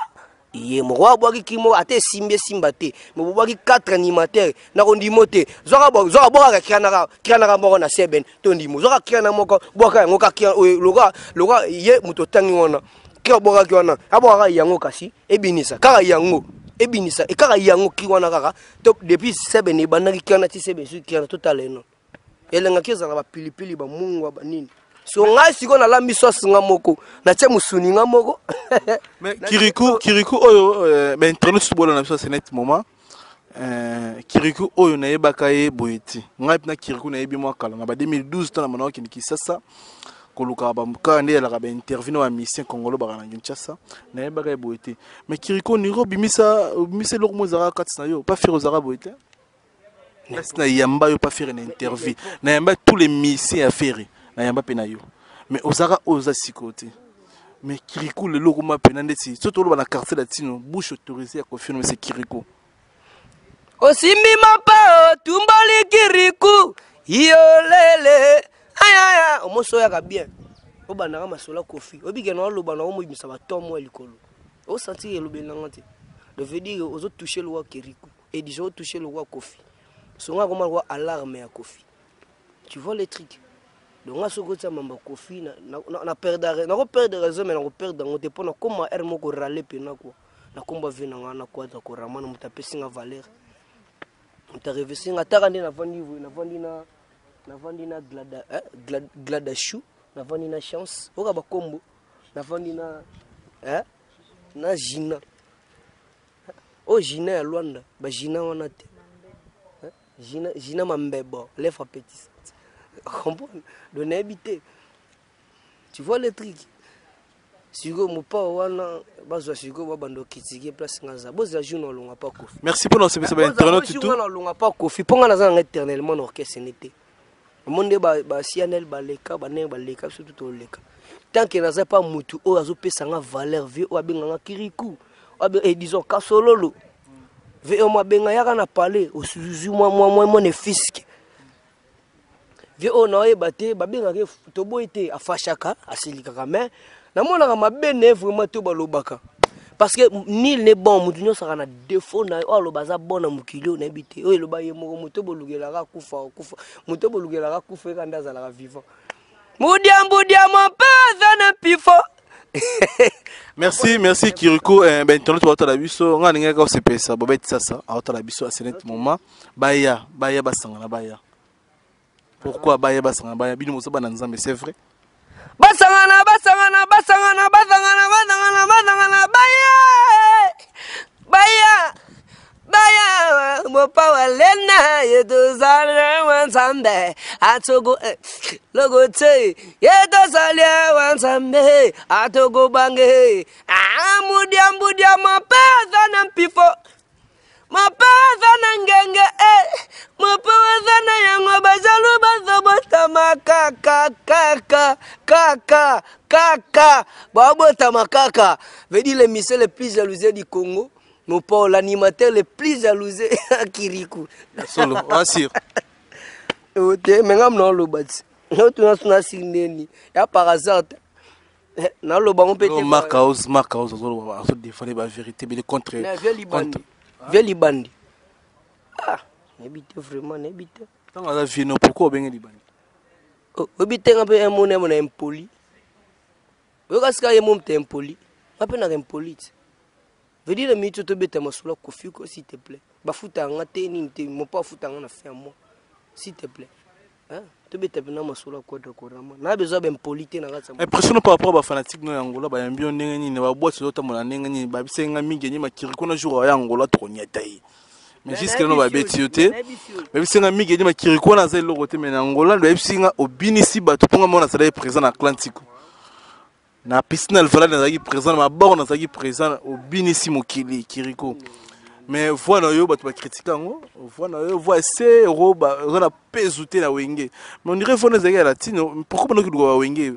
Speaker 1: Iye mwa bwaki kimo ate simba te mo bwaki 4 animateurs na kondimo te zoka boka kiana moko na Seben to ndimo zoka kiana moko bwaka ngoka kia loka ye muto tangi wana kia boka kiana aboka yango kasi ebinisa kaka yango ebinisa e kaka yango ki wana kaka to depuis Seben e banaki kiana ti Seben su kiana totaleno elenga kiza na ba pilipili ba mungu ba nini. So nga siko na la miso singa moko na tie musuni nga moko.
Speaker 2: Mais Kirikou oyo ben internet subolo na biso c'est moment Kirikou oyo na yebaka ye boyeti nga na Kirikou na yebi mwa kala na ba 2012 tona mona ki Kinshasa koluka ba muka ndé la ba interview na mission congolo ba na Kinshasa na yebaka ye boyeti mais Kirikou ni robimisa lo mozara katsna yo pas faire aux arabes boyeti na yamba yo pas faire une interview na yamba tous les missions à faire na yamba pena yo mais ozara oza sikote mais Kirikou le logo ma pena ndeti surtout lo na quartier latino bouche autorisée à confirmer c'est Kirikou
Speaker 1: osimbi mapa tumbali Kirikou yolele aya omoso ya bien obana ka masola kofi obike na loba na omibisa ba tomo elikolo o sentir lo benanga te de veut dire aux autres toucher le roi Kirikou et disons toucher le roi Kofi songa comment roi alarme ya Kofi tu vois les trucs. Donc on a ce côté mamba Kofi na perdre na ko perdre raison mais na ko perdre ngote pona comment er moko râler pena quoi na komba vina ngana kwa za ko ramana mutapesi nga valeur mutarive singa takande na vandi na glada chou na vandi na chance oka ba kombo na vandi na na jina o jina ya Luanda ba jina wana te jina mambebo lèvre petit. De n'habiter. Tu vois le truc.
Speaker 2: Merci pour notre internet tout.
Speaker 1: Éternellement orchestre n'était. Monde ba sianel baleka bané baleka surtout leka. Tant que n'a pas mutu o azo pesa nga valeur vie o abenganga Kirikou. Et disons kasololo. Ve o mabenga yaka na parler au suzu moi ne fisque. Vie o na ebate babenga ke tobo ete afashaka asilika mais na mona ma bene vraiment to balobaka. Parce que nil n'est bon mutu nyo saka na défaut na o lo baza bon na mukilo na bité o lo ba ye moko muto bolugela ka kufa muto bolugela ka kufa ka ndaza la vivant. Mudia mon père na pifo.
Speaker 2: Merci Kirikou ben tono to la biso nga ninga ka sepesa bobeti sasa auto la biso à ce moment baya basanga na baya. Pourquoi baya basanga baya bino moso bana nzambe c'est vrai.
Speaker 1: Basangana baya mopa walena yedo zalya wansambe atogo logo te yedo zalya wansambe atogo bange mudia mapeza na mpifo mapeza na ngenge mapeza na yango bajalu bazobota makaka babota makaka veut dire les missiles les plus jalousés du Congo. Mon Paul, l'animateur le plus jalousé à Kirikou.
Speaker 2: Solo, assure.
Speaker 1: Mais ngam non lo bati. No tu na sineni. Ya par hasard. Na lo ba on peut te.
Speaker 2: Mark House on défendre la vérité mais le contraire.
Speaker 1: Veli bandi. Ah, n'habite vraiment n'habite.
Speaker 2: Tant la vie non pourquoi ben libandi.
Speaker 1: Obite ngape un mon na impoli. Yo kaska ye mom te impoli. Ngape na impoli. veut dire mi to beta masula kofi ko s'il te plaît ba futa ngate ni te mo pas futa ngana fait moi s'il te plaît hein to beta na masula ko de ko rama na besoin ben polité na ngata
Speaker 2: impression par rapport ba fanatique no Angola ba yambio ndenge ni ba boîte zo tamona ndenge ni ba bisenga mingi ni makiriko na jour ya Angola to nyata yi mais jusque là no ba betioté ba bisenga mingi ni makiriko na zelo côté mais Angola ba bisenga obinisi ba to ponga mona sala présent na Atlantique na piscine alvala nazaki présent ma borne nazaki présent obinisi mokili kiriko mais voilà yo ba to critiquer ngo voilà yo voit c'est roba on a pesouté la wenge mais on dirait faut nous égaler latino pourquoi pas nous doit wenge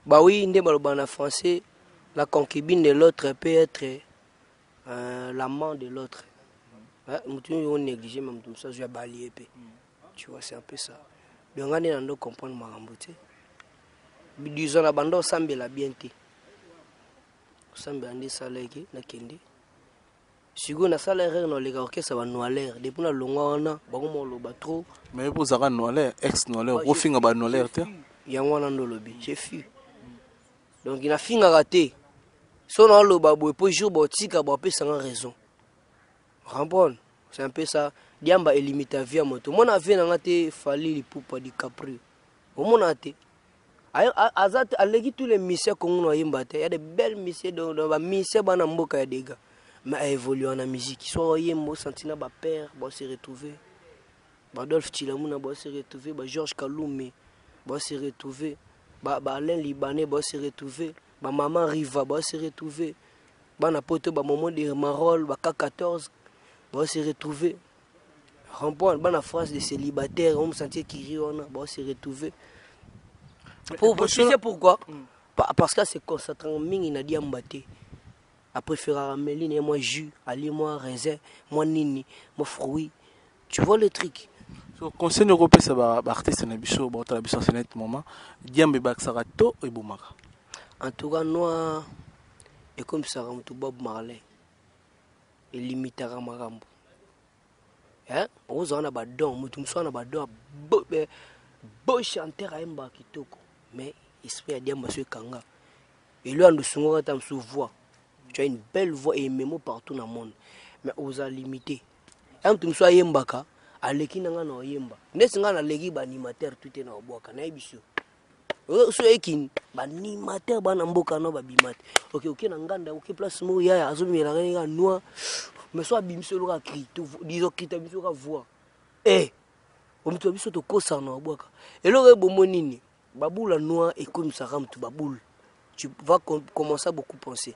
Speaker 1: bah oui ndé balobana français la concubine de l'autre peut être l'amant de l'autre mutu on négligé même tout ça je vais balayer tu vois c'est un peu ça donc on est dans comprendre maramboté disons la bande sambela bien té sambela ndi saleki na kende sigo na salaire no lega orchestre ba noalaire depuis na longa wana bango lo ba trop
Speaker 2: mais pour ça noalaire ex noalaire refinga ba noalaire te
Speaker 1: yango na ndolobi j'ai fui donc il a finga raté son na lo ba boy pour jour ba tika ba pesa nga raison rambon c'est un peu ça diamba elimita via moto mon avion na ngate fali lipupa di capri au mon ate azat alegi tous les missions qu'on no yimba te il y a de belles missions dans ba mission bana mboka ya dega mais a évolué en musique soit yembo sentina ba père ba se retrouver Badolphe Chilamuna ba se retrouver ba Georges Kaloumé ba se retrouver ba Alain Libanais ba se retrouver ba maman Riva ba se retrouver ba na poto ba moment de Marol ba K14 ba se retrouver rempont ba na France de célibataires on sentir qui riona ba se retrouver pour tu sais pourquoi parce que c'est concentrant mingi na diambaté à préférer Améline et moi jus, Ali moi raisin, moi nini, moi fruit. Tu vois le truc.
Speaker 2: So conseil européen ça va artiste na biso, ba ta biso c'est moment. Diambe ba sarato et boumaka.
Speaker 1: En tout cas noir et comme ça ram tout Bob Marley. Et limitera marambo. Hein? On a ba don, mutum so na ba don beau chanteur à mba kitoko. Mais esprit a diamba so kanga. Et lui en sungo tam sous voix. Tu as une belle voix et un mémo partout dans le monde. Mais on a limité. Quand tu sois yembaka, aleki nanga na yemba. Nesinga na legi ba animateur tout est na oboka na ebiso. So ekin ba animateur ba na mboka no ba bimate. OK na nganda OK place mo ya azomira nga noa. Mais so bimso lo ka cri, disons kita biso ka voix. On mito biso to kosa na oboka. Et lo re bomo nini? Babula noa et comme ça ram tu baboule. Tu vas commencer à beaucoup penser.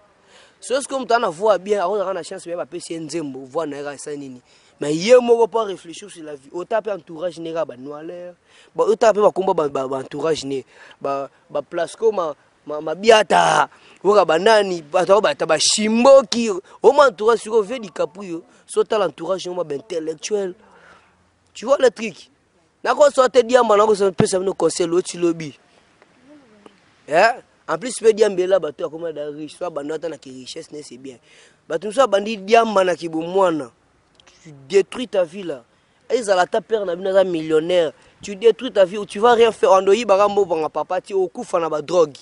Speaker 1: C'est ce que tu as voix bien, on a la chance de passer nzembo, voir na ça nini. Mais hier moi pas réfléchir sur la vie. Au taper entourage général ba noalaire. Ba au taper ba combat ba entourage né. Ba place comme ma biata. Oka banani, ba ba shimboki. Au moins entourage sur veut di capuyo. Sauta l'entourage on ba intellectuel. Tu vois le truc. Na ko sorte diamba na ko se peut ça no conseil l'autre lobby. En plus, tu peux dire que là, tu as comme des riches, soit bandota na qui richesse, c'est bien. Tu sois bandit diamba na qui boumouana. Tu détruis ta vie là. Et ça la ta père na bina millionnaire. Tu détruis ta vie où tu vas rien faire. Andoyi bagambo banga papa ti okufa na ba drogue.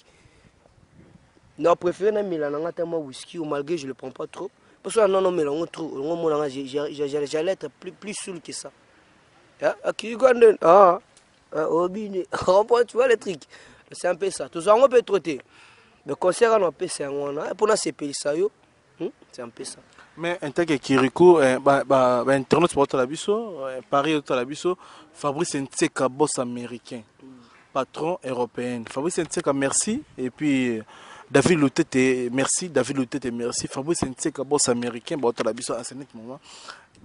Speaker 1: Non, préféré na milana ngata moi whisky ou malgré je le prends pas trop. Parce que non mais on trop, on j'allais être plus saoul que ça. Ah, qui gonde obine. Tu vois le truc. C'est un peu ça. Tout ça, on peut traiter. Le concert, on peut faire ça. Pour nous, c'est ça. C'est un peu ça.
Speaker 2: Mais en tant que Kiriko, Internet pour la biso, Paris pour la biso, Fabrice Ntseka, boss américain, patron européen. Fabrice Ntseka, merci. Et puis David Loutete, merci. David Loutete, merci. Fabrice Ntseka, boss américain, pour la biso à ce moment.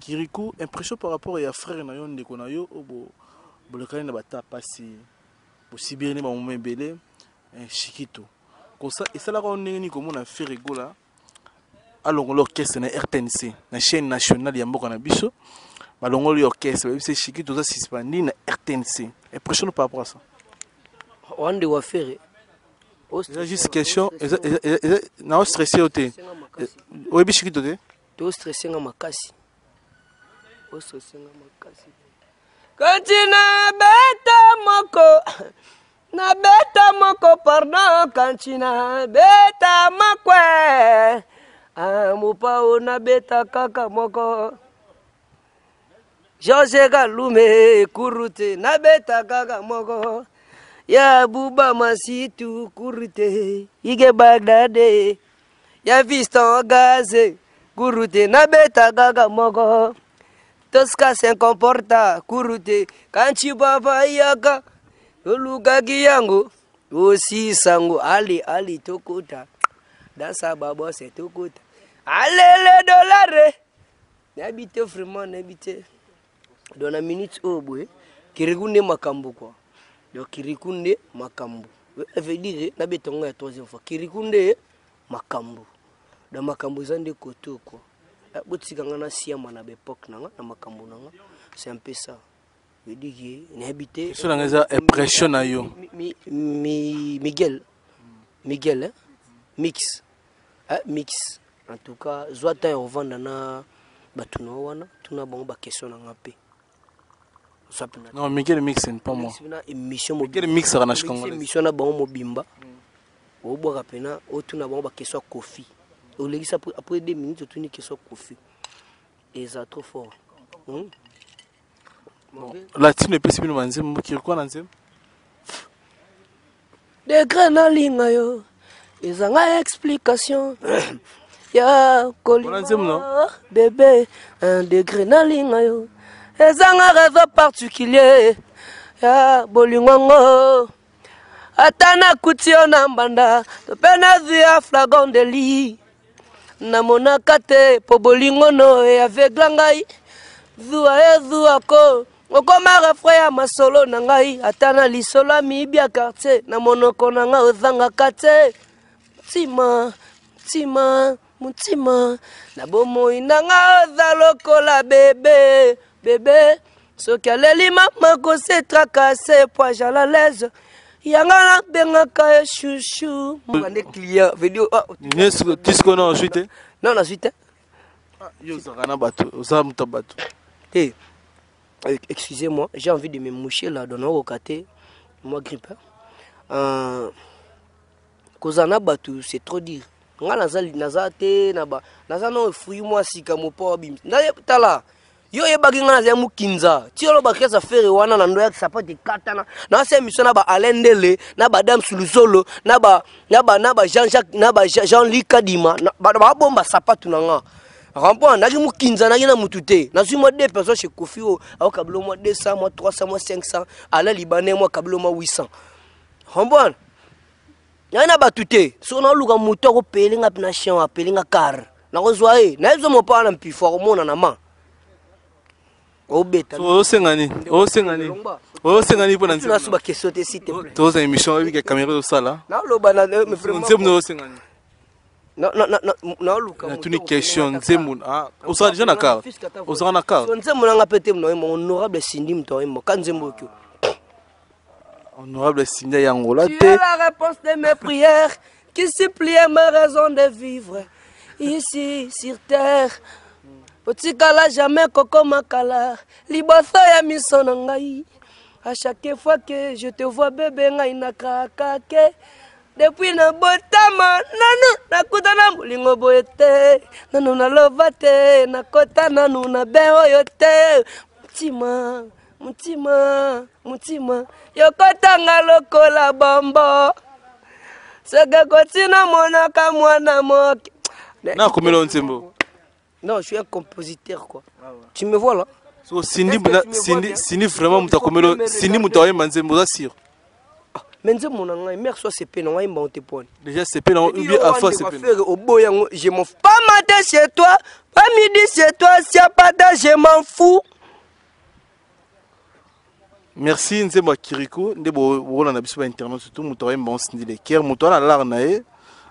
Speaker 2: Kiriko, impression par rapport à frère Nayon de Konayo, au le n'a pas passé. Aussi bien les moments belés, chiquito. Comme ça, et ça là on est comme on a fait rigola. Alors l'orchestre na RTNC, la chaîne nationale yamboka na biso. Alors l'orchestre, c'est chiquito ça suspendé na RTNC. Impression par rapport à ça.
Speaker 1: On doit faire.
Speaker 2: C'est juste question. Na stressé oté. Oui bi chiquito té.
Speaker 1: Tu stressé nga makasi. O stressé nga makasi. Kantina beta moko na beta moko pardon kantina beta makwe mopao nabeta kaka moko George Kalume kurute nabeta kaka moko ya Buba Masitu kurute ige Bagdade ya Fiston Gaze kurute nabeta kaka moko Tosca se comporta kurute kanchi baba yaka oluka kiyango osi sango ali tokuta dansa babo se tokuta alele dolare n'habite vraiment n'habite dans la minute au bout kirikunde makambo quoi donc kirikunde makambo veut dire n'habite on la troisième fois kirikunde makambo dans makambo zande koto quoi botikanga na siama na l'époque na makambo nanga c'est un peu ça veut dire n'habite
Speaker 2: sur la impression na yo
Speaker 1: Miguel hein? Mix en tout cas zwata revendre na batuna wana tuna bango ba question na ngape
Speaker 2: non Miguel Mix n'est pas moi Miguel Mix na shikongo
Speaker 1: émission na bango mobimba obwa pena otuna bango ba question Kofi olegisa après 2 minutes otuni question Kofi et ça trop fort
Speaker 2: la team ne peut pas nous manzem kiriko na nzem
Speaker 1: de grana linga yo ezanga explication ya kolima bébé un degré na linga yo ezanga raison particulier ya bolingongo atana kutio na mbanda to pena via flagon de lit na monakate po bolingono e aveugle ngai zua ko okoma refrain ya masolo na ngai atana lisolo mibia quartier na monoko na nga ozanga kate mutima na bomoi na nga oza lokola bébé soki aleli mama kose tracase poage à la l'aise yanga na bengaka ye chouchou mokande client video
Speaker 2: tisiko na suite
Speaker 1: non na suite
Speaker 2: yo zakana bato oza muta bato
Speaker 1: excusez-moi j'ai envie de me moucher là dans nos côté moi grippe kozana bato c'est trop dire nga nazate naza no fuyi moi sika mopo bim tala yo yebaki nga naza mukinza ti olo bakesa fere wana na ndoya sapate katana na se mission na ba alendele na ba dame sulusolo na ba Jean-Jacques na ba Jean-Luc Kadima ba bomba sapatu na nga rampo na ki mukinza na kina mutute na suis moi 2 personnes chez Kofi au kablo moi 200 moi 300 moi 500 ala libanais moi kablo moi 800 rampo yana batute so na luka muto ko pelinga pina chien a pelinga car na ko zoae na ezo mo pa na mpi fo mona na ma obeta
Speaker 2: o sengani pona
Speaker 1: nzima suba question te s'il te plaît
Speaker 2: to za émission avec caméra au sala
Speaker 1: na loba na me vraiment
Speaker 2: nzemno sengani
Speaker 1: na luka
Speaker 2: na tuni question nzemno o sa déjà na car o sa na car
Speaker 1: nzemno nga pete mno honorable Cindy mto kan nzembo kyo
Speaker 2: honorable Cindy Yangola
Speaker 1: tu es la réponse de mes prières qui supplie ma raison de vivre ici sur terre. Otikala jamais koko makala liboso ya miso na ngai. À chaque fois que je te vois bébé ngai na krakake depuis na botama nanu nakutana mulingo boyete nanu na lovate nakota nanu na beo yote mutima yokotanga lokola bombo sege kotina monaka mwana moke
Speaker 2: na komelo nzembo.
Speaker 1: Non, je suis un compositeur quoi. Tu me vois là?
Speaker 2: So Cindy vraiment mutakomelo Cindy mutaye manzembo za sir.
Speaker 1: Menze mon ngai mère soit CP non ngai te point.
Speaker 2: Déjà CP non ou bien à fois CP.
Speaker 1: Au boyango, je m'en fous pas matin chez toi, pas midi chez toi, s'il y a pas d'âge, je m'en fous.
Speaker 2: Merci Nzembo Kiriko, ndebo wona na biso ba internet surtout mutaye bon Cindy le cœur mutana lar na e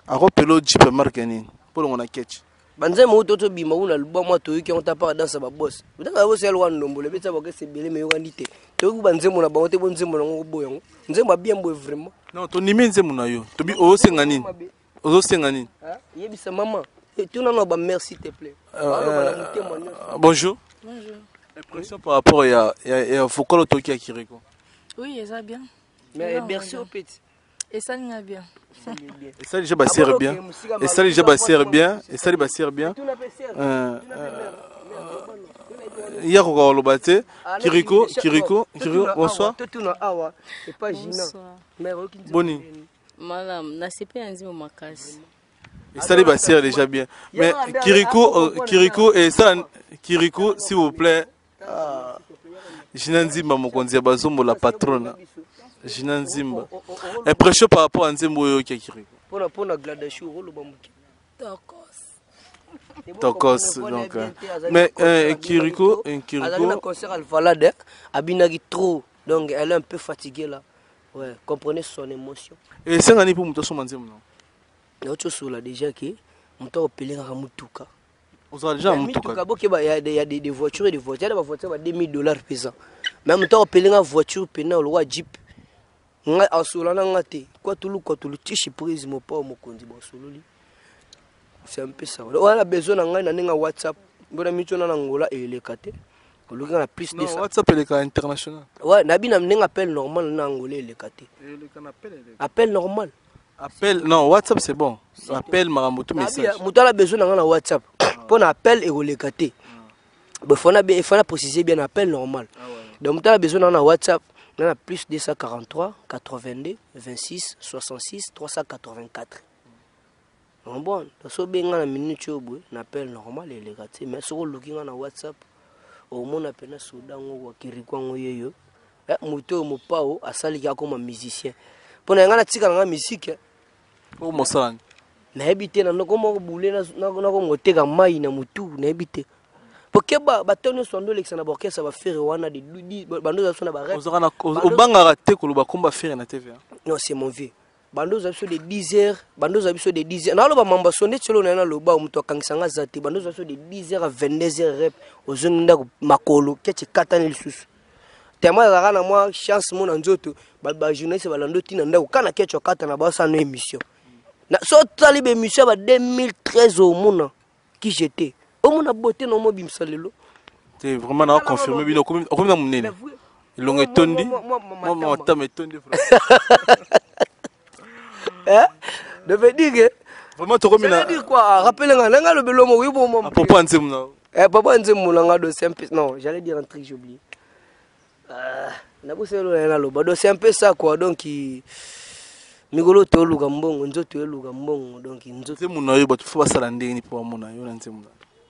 Speaker 2: a repelo Jeep marketing pour on a catch.
Speaker 1: Banze mo toto bima una luba mo to yuki on t'a pas dans sa boss. Ndaka bo sel wan ndombo le beta boke se bele me yokandite. To ku banze mo na ba te bon nzembo na ngo boyango. Nzembo bien boy vraiment.
Speaker 2: Non, to nimi nzembo na yo. To bi o senga nini? O senga nini?
Speaker 1: Yebisa maman. Et tu n'en as pas merci s'il te plaît.
Speaker 2: Bonjour.
Speaker 13: Bonjour.
Speaker 2: Impression par rapport à Fokolo Toki à Kiriko.
Speaker 13: Oui, ça bien.
Speaker 1: Mais bercé au petit.
Speaker 13: Et ça n'est bien.
Speaker 2: Et ça déjà sert bien. Et ça déjà sert bien. Et ça sert bien. Hier au Lobate, Kiriko, bonsoir. Boni.
Speaker 13: Madame, n'a pas un zéro macas.
Speaker 2: Et ça sert déjà bien. Mais Kiriko et ça, Kiriko, s'il vous plaît. Jinanzimba Mokonzia Bazombo la patronne. Jinanzimba. Impression par rapport à Nzembo Yoki Kiriko.
Speaker 1: Pour la gladachou, le bambouki.
Speaker 2: Tokos, donc. Mais Kiriko,
Speaker 1: elle a un concert à Valade, Abinagi trop, donc elle est un peu fatiguée là. Ouais, comprenez son émotion.
Speaker 2: Et c'est un pour Moutoso Manzem, non?
Speaker 1: Il y a autre chose là déjà qui, Mouto appelé à Moutuka.
Speaker 2: On a déjà Moutuka.
Speaker 1: Il y a des voitures et des voitures. Il y a des voitures à $2000 pesant. Mais Mouto appelé à voiture, pénal, le roi Jeep. En solana ngate, quoi tout le tichi prise, mon pas mon condi, bon sololi. C'est un peu ça. On a besoin d'un WhatsApp. On a mis un Angola et les catés. On a plus de ça.
Speaker 2: WhatsApp est le cas international.
Speaker 1: Ouais, Nabi un appel normal en Angola et les catés. Appel normal.
Speaker 2: Appel, non, WhatsApp c'est bon. Appel, Maramoto message.
Speaker 1: Mouton a besoin d'un WhatsApp. Pour un appel et les catés. Il faut préciser bien appel normal. Donc, Mouton a besoin d'un WhatsApp. On a plus de 243, 82, 26, 66, 384. Bon, so benga na minute obo na appel normal et les gars, mais so looking na WhatsApp au monde appelle Soudan ou Kiriko ngoyeyo muto mo pao asali ka comme musicien pona ngana tika na musique
Speaker 2: o mosala
Speaker 1: na habité na ko mo boule na ko ngoteka mai na mutu na habité porque ba tono sondo lexa na orchestre ba faire wana de bando za sona ba rap
Speaker 2: o banga te ko ba komba faire na TV.
Speaker 1: Non, c'est mon vieux. Bando za biso de 10h, bando za biso de 10h. Na loba mamba sonde tshelo na loba muto kangsanga zati, bando za biso de 10h à 22h rep ozonda makolo keche katana lisusu. Tema za na moi chance mon nzoto, ba journaliste balando tina ndako kana kecho katana ba sa no émission. Na so tali be émission ba 2013 au mona qui j'étais. Au mona beauté no mo bimsalelo.
Speaker 2: C'est vraiment na confirmer bino comme na munene. Longue tondi. Moi tame tondi frère.
Speaker 1: Devait dire que
Speaker 2: vraiment tu comme
Speaker 1: ça veut dire quoi? Rappelez-moi, l'anga le belomo oui bon mon.
Speaker 2: Papa Nzemuna.
Speaker 1: Papa Nzemuna nga do simple. Non, j'allais dire un truc j'ai oublié. Na bo selo na lo ba do c'est un peu ça quoi donc migolo to luka mbongo nzoto e luka mbongo donc nzoto
Speaker 2: Nzemuna yo ba tu faut basala ndeni pour mona yo na Nzemuna.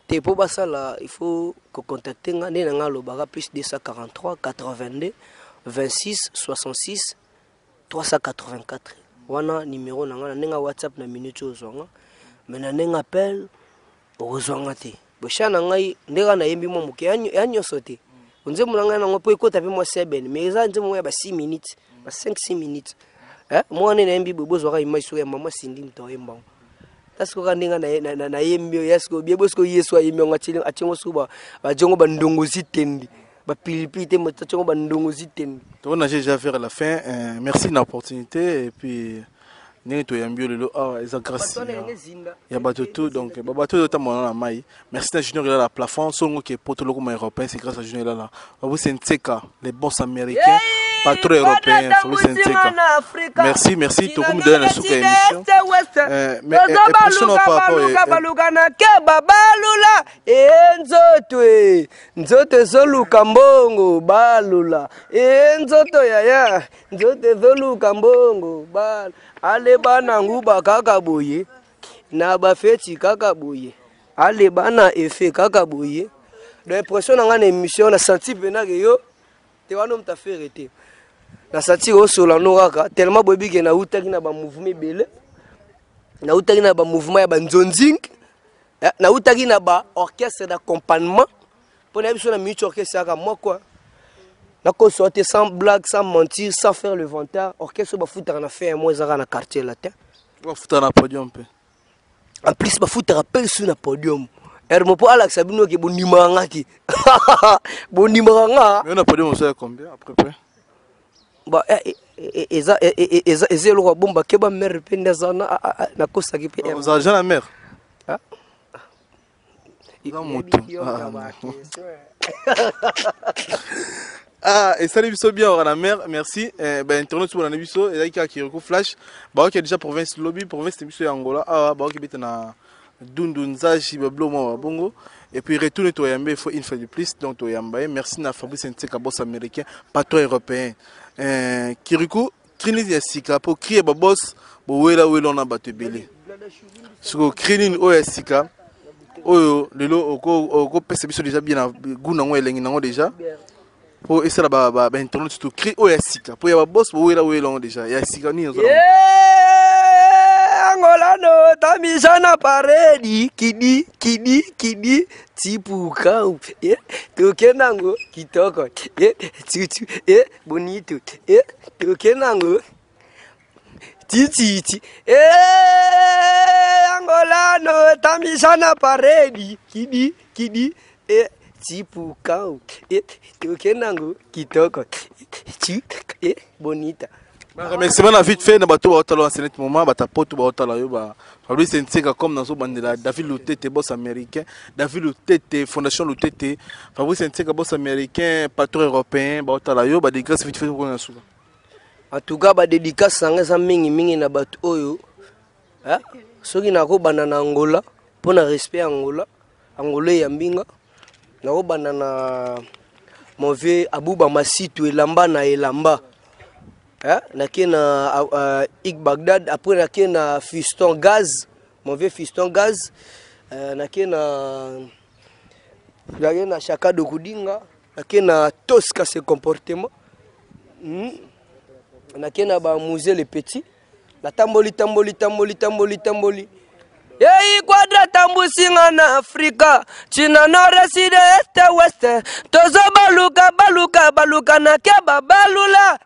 Speaker 1: Te pour basala il faut que contacter nga ndena nga lo ba plus 243 82 26 66 384. Wana numéro nanga nenga WhatsApp na minute ozwanga mais na nenga appel ozwanga te boshana ngai ndeka na yembi mo muke yanyo sote unze munanga na ngopo ikota pe mo 7 mais za nze mo ya ba 6 minutes ba 5-6 minutes mo na yembi bozwaka image ya mama sindi mto yemba tasko ka ndinga na yembi yasko biebosko yeso yembi ngachili achengo suba ba jongo ba ndongo zitendi ba pilipite mo tachengo ba ndongo zitendi.
Speaker 2: On a déjà fait la fin. Merci de l'opportunité et puis nous to yambio lelo ah eza grâce ya batoto donc babato to mona na mai. Merci à Junior là la plafond songo qui potolo comme européen c'est grâce à Junior là. Vous c'est Ntseka les bons américains pas trop européens faut c'est Ntseka. Merci tout comme donner la souka émission. Mais impression par rapport
Speaker 1: balugana ke babalula enzotwe nzote zoluka mbongo balula enzoto yaya nzote zoluka mbongo bal ale bana nguba kaka boye na ba feti kaka boye ale bana effet kaka boye de impression nga na émission na senti pena ke yo te wana mta faire été na senti o sola no kaka tellement bobi ke na utaki na ba mouvement belé na utaki na ba mouvement ya ba nzonzing na utaki na ba orchestre d'accompagnement pour na biso na minute orchestre ka moi quoi na ko sortir sans blague sans mentir sans faire le vantard orchestre ba foutre na faire moi za na quartier latin
Speaker 2: ba foutre na podium pe
Speaker 1: en plus ba foutre rappel sur na podium ermo po Alex Sabino ke bonima ngati bonima nga
Speaker 2: mais na podium ça combien à peu près
Speaker 1: ba eza lo bomba ke ba mer pe ndazana na kosa ki pe
Speaker 2: vous avez la mer
Speaker 1: il va monter
Speaker 2: Ah, et salut biso bien à la mer, merci. Ben internet sur la biso et là qui flash. Bah ok déjà province lobby, province de biso Angola. Ah bah ok bête na Dundunza Chibablo moi bongo. Et puis retourner to Yambe, il faut une fois de plus donc to Yambe. Merci na Fabrice Nteka boss américain, patron européen. Kirikou, Trinity Sika pour crier ba boss, bo wela on a battu belé. Sur Krinin Sika. Oyo lelo oko pesa biso déjà bien na guna ngo elengi nango déjà. Pour essayer ba internet to créer Sika. Pour ya boss bo wela déjà. Ya Sika ni nzo.
Speaker 1: Angola no tamisana paredi kidi tipuka tokenango kitoko tutu bonito tokenango titi Angola no tamisana paredi kidi tipuka tokenango kitoko tu bonita.
Speaker 2: Merci bien vite fait na bato ba talo en ce moment ba tapoto ba talo yo ba Fabrice Nteka comme dans so bandela David Lutete boss américain David Lutete fondation Lutete Fabrice Nteka boss américain patron européen ba talo yo ba dédicace vite fait ko na suka
Speaker 1: en tout cas ba dédicace sanga sa mingi na bato oyo soki na ko bana na Angola pona respect Angola ya mbinga na ko bana na mauvais Abuba Masitu elamba na elamba. Nakena Ik Bagdad, après nakena Fiston Gaz, mauvais Fiston Gaz, nakena Chaka de Kudinga, nakena Tosca ses comportements, nakena ba musée les petits, la tamboli. Yei quadra tambusinga na Afrika, China nord sud est ouest, tozo baluka na keba balula,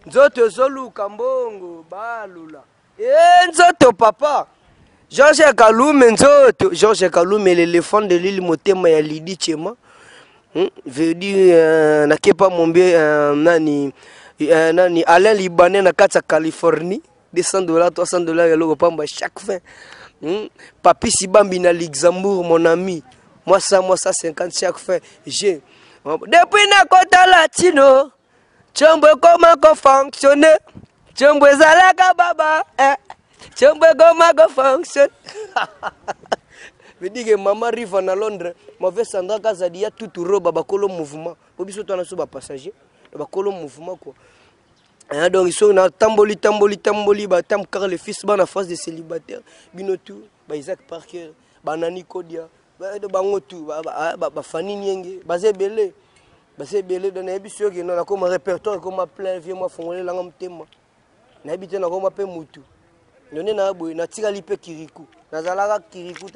Speaker 1: nzoto zoluka mbongo balula, nzoto papa, Georges Kalume nzoto, Georges Kalume l'éléphant de l'île Motema ya Lidi Chema, veut dire na kepa mombe nani Alain Libanais na kata Californie. $200, $300 ya loko pamba chaque fin. Papi Sibambi na Luxembourg mon ami. Moi ça 50 chaque fin. J'ai depuis na kota latino. Chombo comment ko fonctionner? Chombo zalaka baba. Chombo comment ko fonctionne? Me dit que maman arrive en Londres, mauvais Sandra Kazadia tout roba bakolo mouvement. Obiso to na so ba passager. Bakolo mouvement quoi. Donc ils sont tamboli ba tam car le fils ban en face de célibataire binotu ba Isaac Parker ba Nani Kodia ba de bango tout ba Fanny Nyenge ba zebele dans na biso ki na comme répertoire comme plein vieux moi fongolé la mtema na habité na comme pe mutu none na boy na tika lipe Kirikou nazalaka Kirikou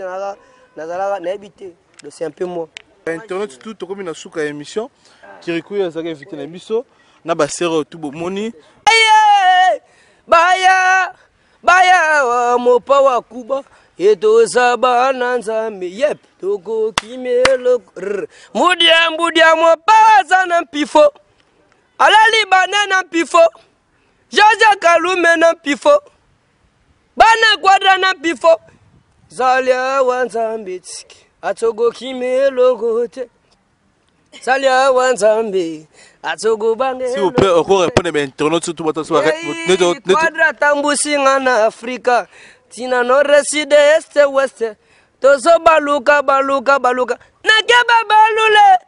Speaker 1: nazalaka na habité donc c'est un peu moi
Speaker 2: internet tout comme na suka émission Kirikou ya zaka invité na biso na ba sero tout bomoni
Speaker 1: baya mo pawa kuba eto zabana nzambe yep toko kimelo mudia mo paza na pifo alali banana pifo Jaja Kalume na pifo bana quadra na pifo zalia wanzambe atogo kimelo gote zalia wanzambe.
Speaker 2: S'il vous plaît, encore répondez à l'internet sur tout votre soirée.
Speaker 1: Quadra tambusinga na Afrika, Tina nord sud est ouest, tozo baluka. Nakeba balule,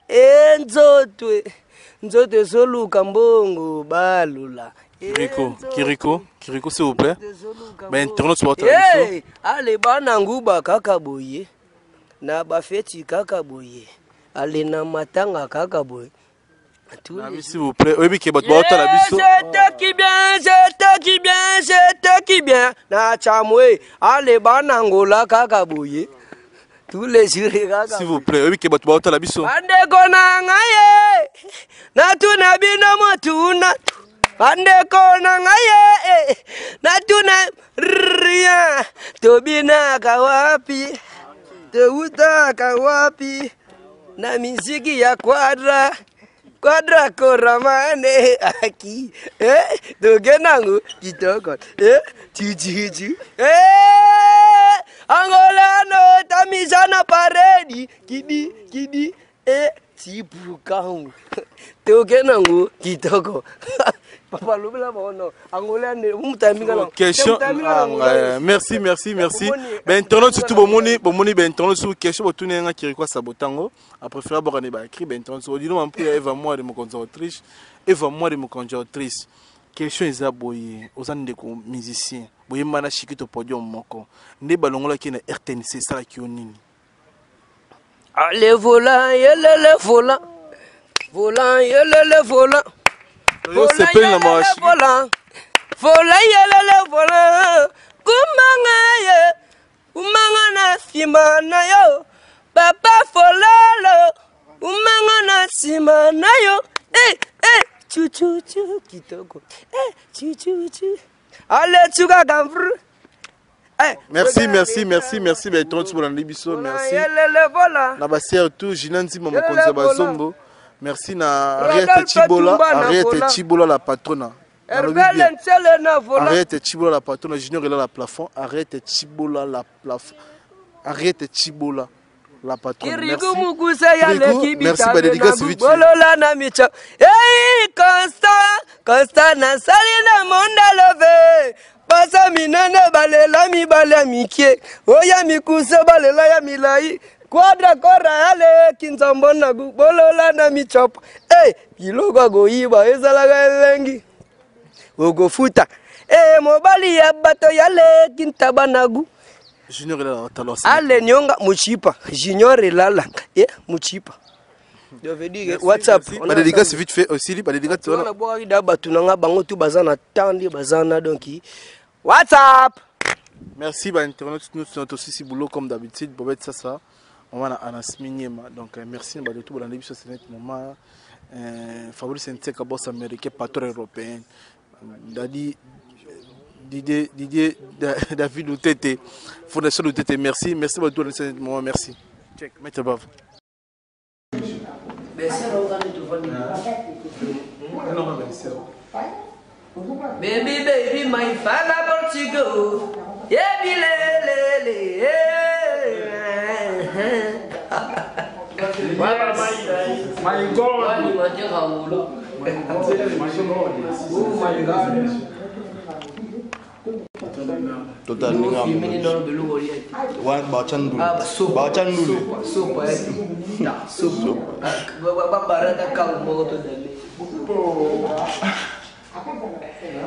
Speaker 1: nzoto zoluka mbongo balula.
Speaker 2: Kiriko, s'il vous plaît. Mais internet sur votre
Speaker 1: émission. Allez bana nguba kaka boye, na bafeti kaka boye, allez na matanga kaka boye.
Speaker 2: S'il vous plaît, oui, qui est votre bota la biso.
Speaker 1: C'est qui bien. Na chamwe, allez banangola kakaboye. Tous les jours kaka.
Speaker 2: S'il vous plaît, oui, qui est votre bota la biso.
Speaker 1: Ande kona ngaye. Na tuna bino motuna. Ande kona ngaye. Na tuna rien. Tobina kawapi. Teuta kawapi. Na miziki ya quadra koramane aki dogenango kitoko chichi Angola no tamizana paredi kidi Tipukangu. Teokenango kitoko. Papa lobela bono. Angolais umtamika.
Speaker 2: Question. Merci. Ben internet surtout bomoni ben internet sur question botune nga kirikwa sabotango. Après faire bokane ba écrit ben internet sur dino mampu Eva moi de mon conservatrice. Question eza boye ozane de ko musicien. Boye mana shikito podium moko. Nde balongola ki na RTNC sala ki onini.
Speaker 1: Allez volant, yelele volant. Volant, yelele volant. Volant, yelele volant. Kumanga na simana yo. Papa folalo. Kumanga na simana yo. Chou kitoko. Chou. Allez tuga gamfru.
Speaker 2: Merci Bertrand pour l'ambition, merci. Na basia tout Jinanzi mama konza bazombo. Merci na Ariette Chibola la patronne. Ariette Chibola la patronne, Junior est là la plafond, Ariette Chibola la patronne. Merci dédicace vite.
Speaker 1: Hey Constant na salina monda love. Pasa minene balela mi bale mikie. Oya mikuse balela ya milai. Quadra kora yale kinzambona bolola na michop. Bilogo goiba ezalaga elengi. Ogo futa. Mobali ya bato yale kintabanagu.
Speaker 2: Junior la talos.
Speaker 1: Ale nyonga muchipa. Junior lala. Muchipa. Je veux dire WhatsApp.
Speaker 2: On a dédicace vite fait aussi, pas dédicace.
Speaker 1: On a boire d'aba tunanga bango tout bazana tandi bazana donc WhatsApp.
Speaker 2: Merci ba internet nous sommes aussi si boulot comme d'habitude Bobet ça. On va à Nasminiema donc merci ba de tout dans l'émission c'est net moment Fabrice Nteka boss américain patron européen. Didier David Outete Fondation Outete merci ba tout dans ce moment merci. Check mettez bave.
Speaker 1: Baby, my father Portugal. Yeah, my
Speaker 14: Total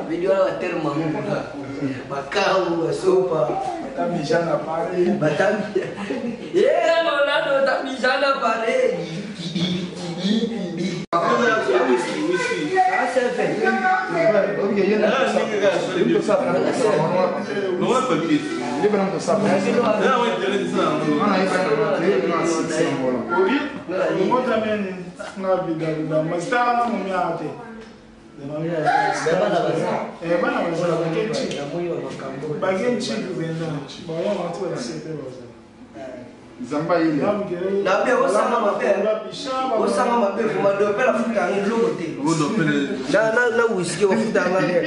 Speaker 1: video la terma macau sopa tamijana parede molado tamijana parede
Speaker 14: Zamba ile.
Speaker 1: Na bia osanga mabe fuma do pela futa nglote. Na whisky wa futa ngale.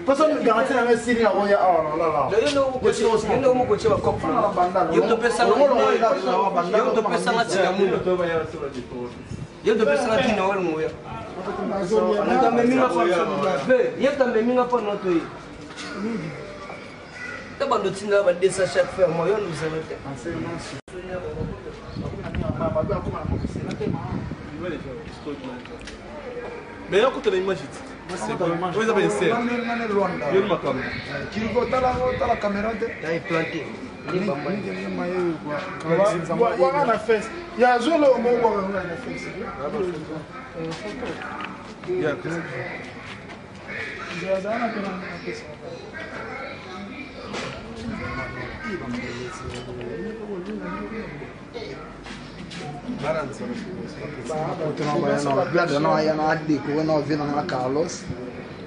Speaker 14: Posso me garantir na siri ya oya la.
Speaker 1: Yo mo koche wa kopo. Yo to pesa ngati na mundo. Yo to pesa ngati na wale moya. Ana meminga kwa yo tambe minga kwa noto yi. Tabando tinda ba desa chaque fois moyo nous savons.
Speaker 2: Mais on compte l'image. Vous avez essayé. Il y a une caméra.
Speaker 14: Tu veux la caméra de
Speaker 1: est planté.
Speaker 14: Voilà fesse. Il y a zolo au moment où on a fesse. Il y a que Carlos,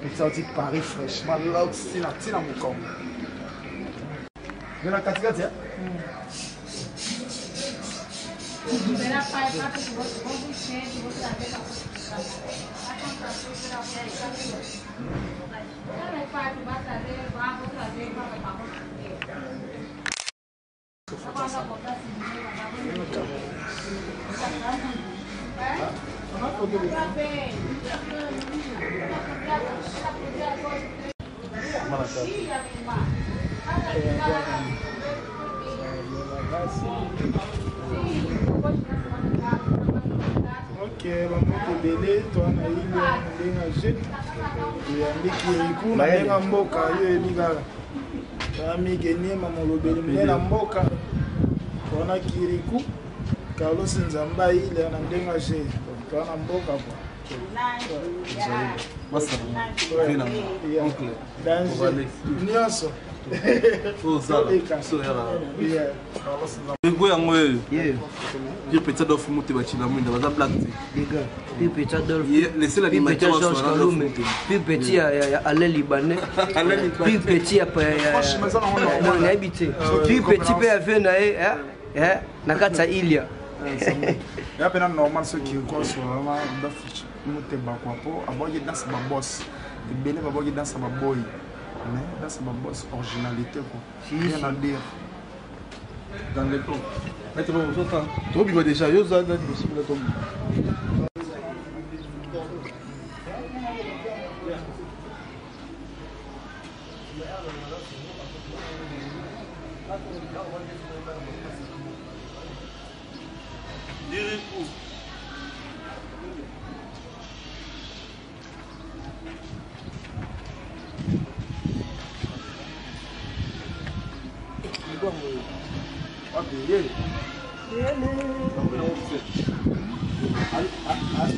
Speaker 14: petit Paris fraîchement là aussi na tina mukam. Vena katikati ya? Ok, bamoto ebele toa na ile ndenge je eyambi kiriku na ndenge mboka yo eyebi kaka toyami keniema molobeli mne na mboka toana kiriku Carlos Nzamba ile na ndenge je toa na mboka kwa nyonso
Speaker 2: Ego yango eyo Pire Petit Adolphe Moute bachila mwinda baza black te
Speaker 1: Pire Petit Adolphe
Speaker 2: laissez l'animateur
Speaker 1: Pire Georges Kalume Pire Petit ya Alain Libanais Pire Petit ya habité Pire Petit pe avait na na kata Ilia
Speaker 14: ya pena normal ce qui cause vraiment d'affiche moute bakwa po aboye dans sa boss ebele baboye dans sa boy mais dans sa boss originalité quoi rien à dire
Speaker 2: dans le temps maître bon ça toi biba déjà yo za dans possible tombe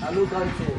Speaker 1: Allô, grande sœur.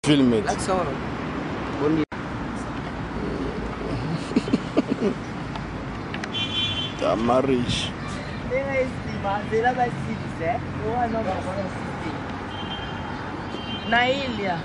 Speaker 2: Film it. Ta mariage.
Speaker 13: Na ilha.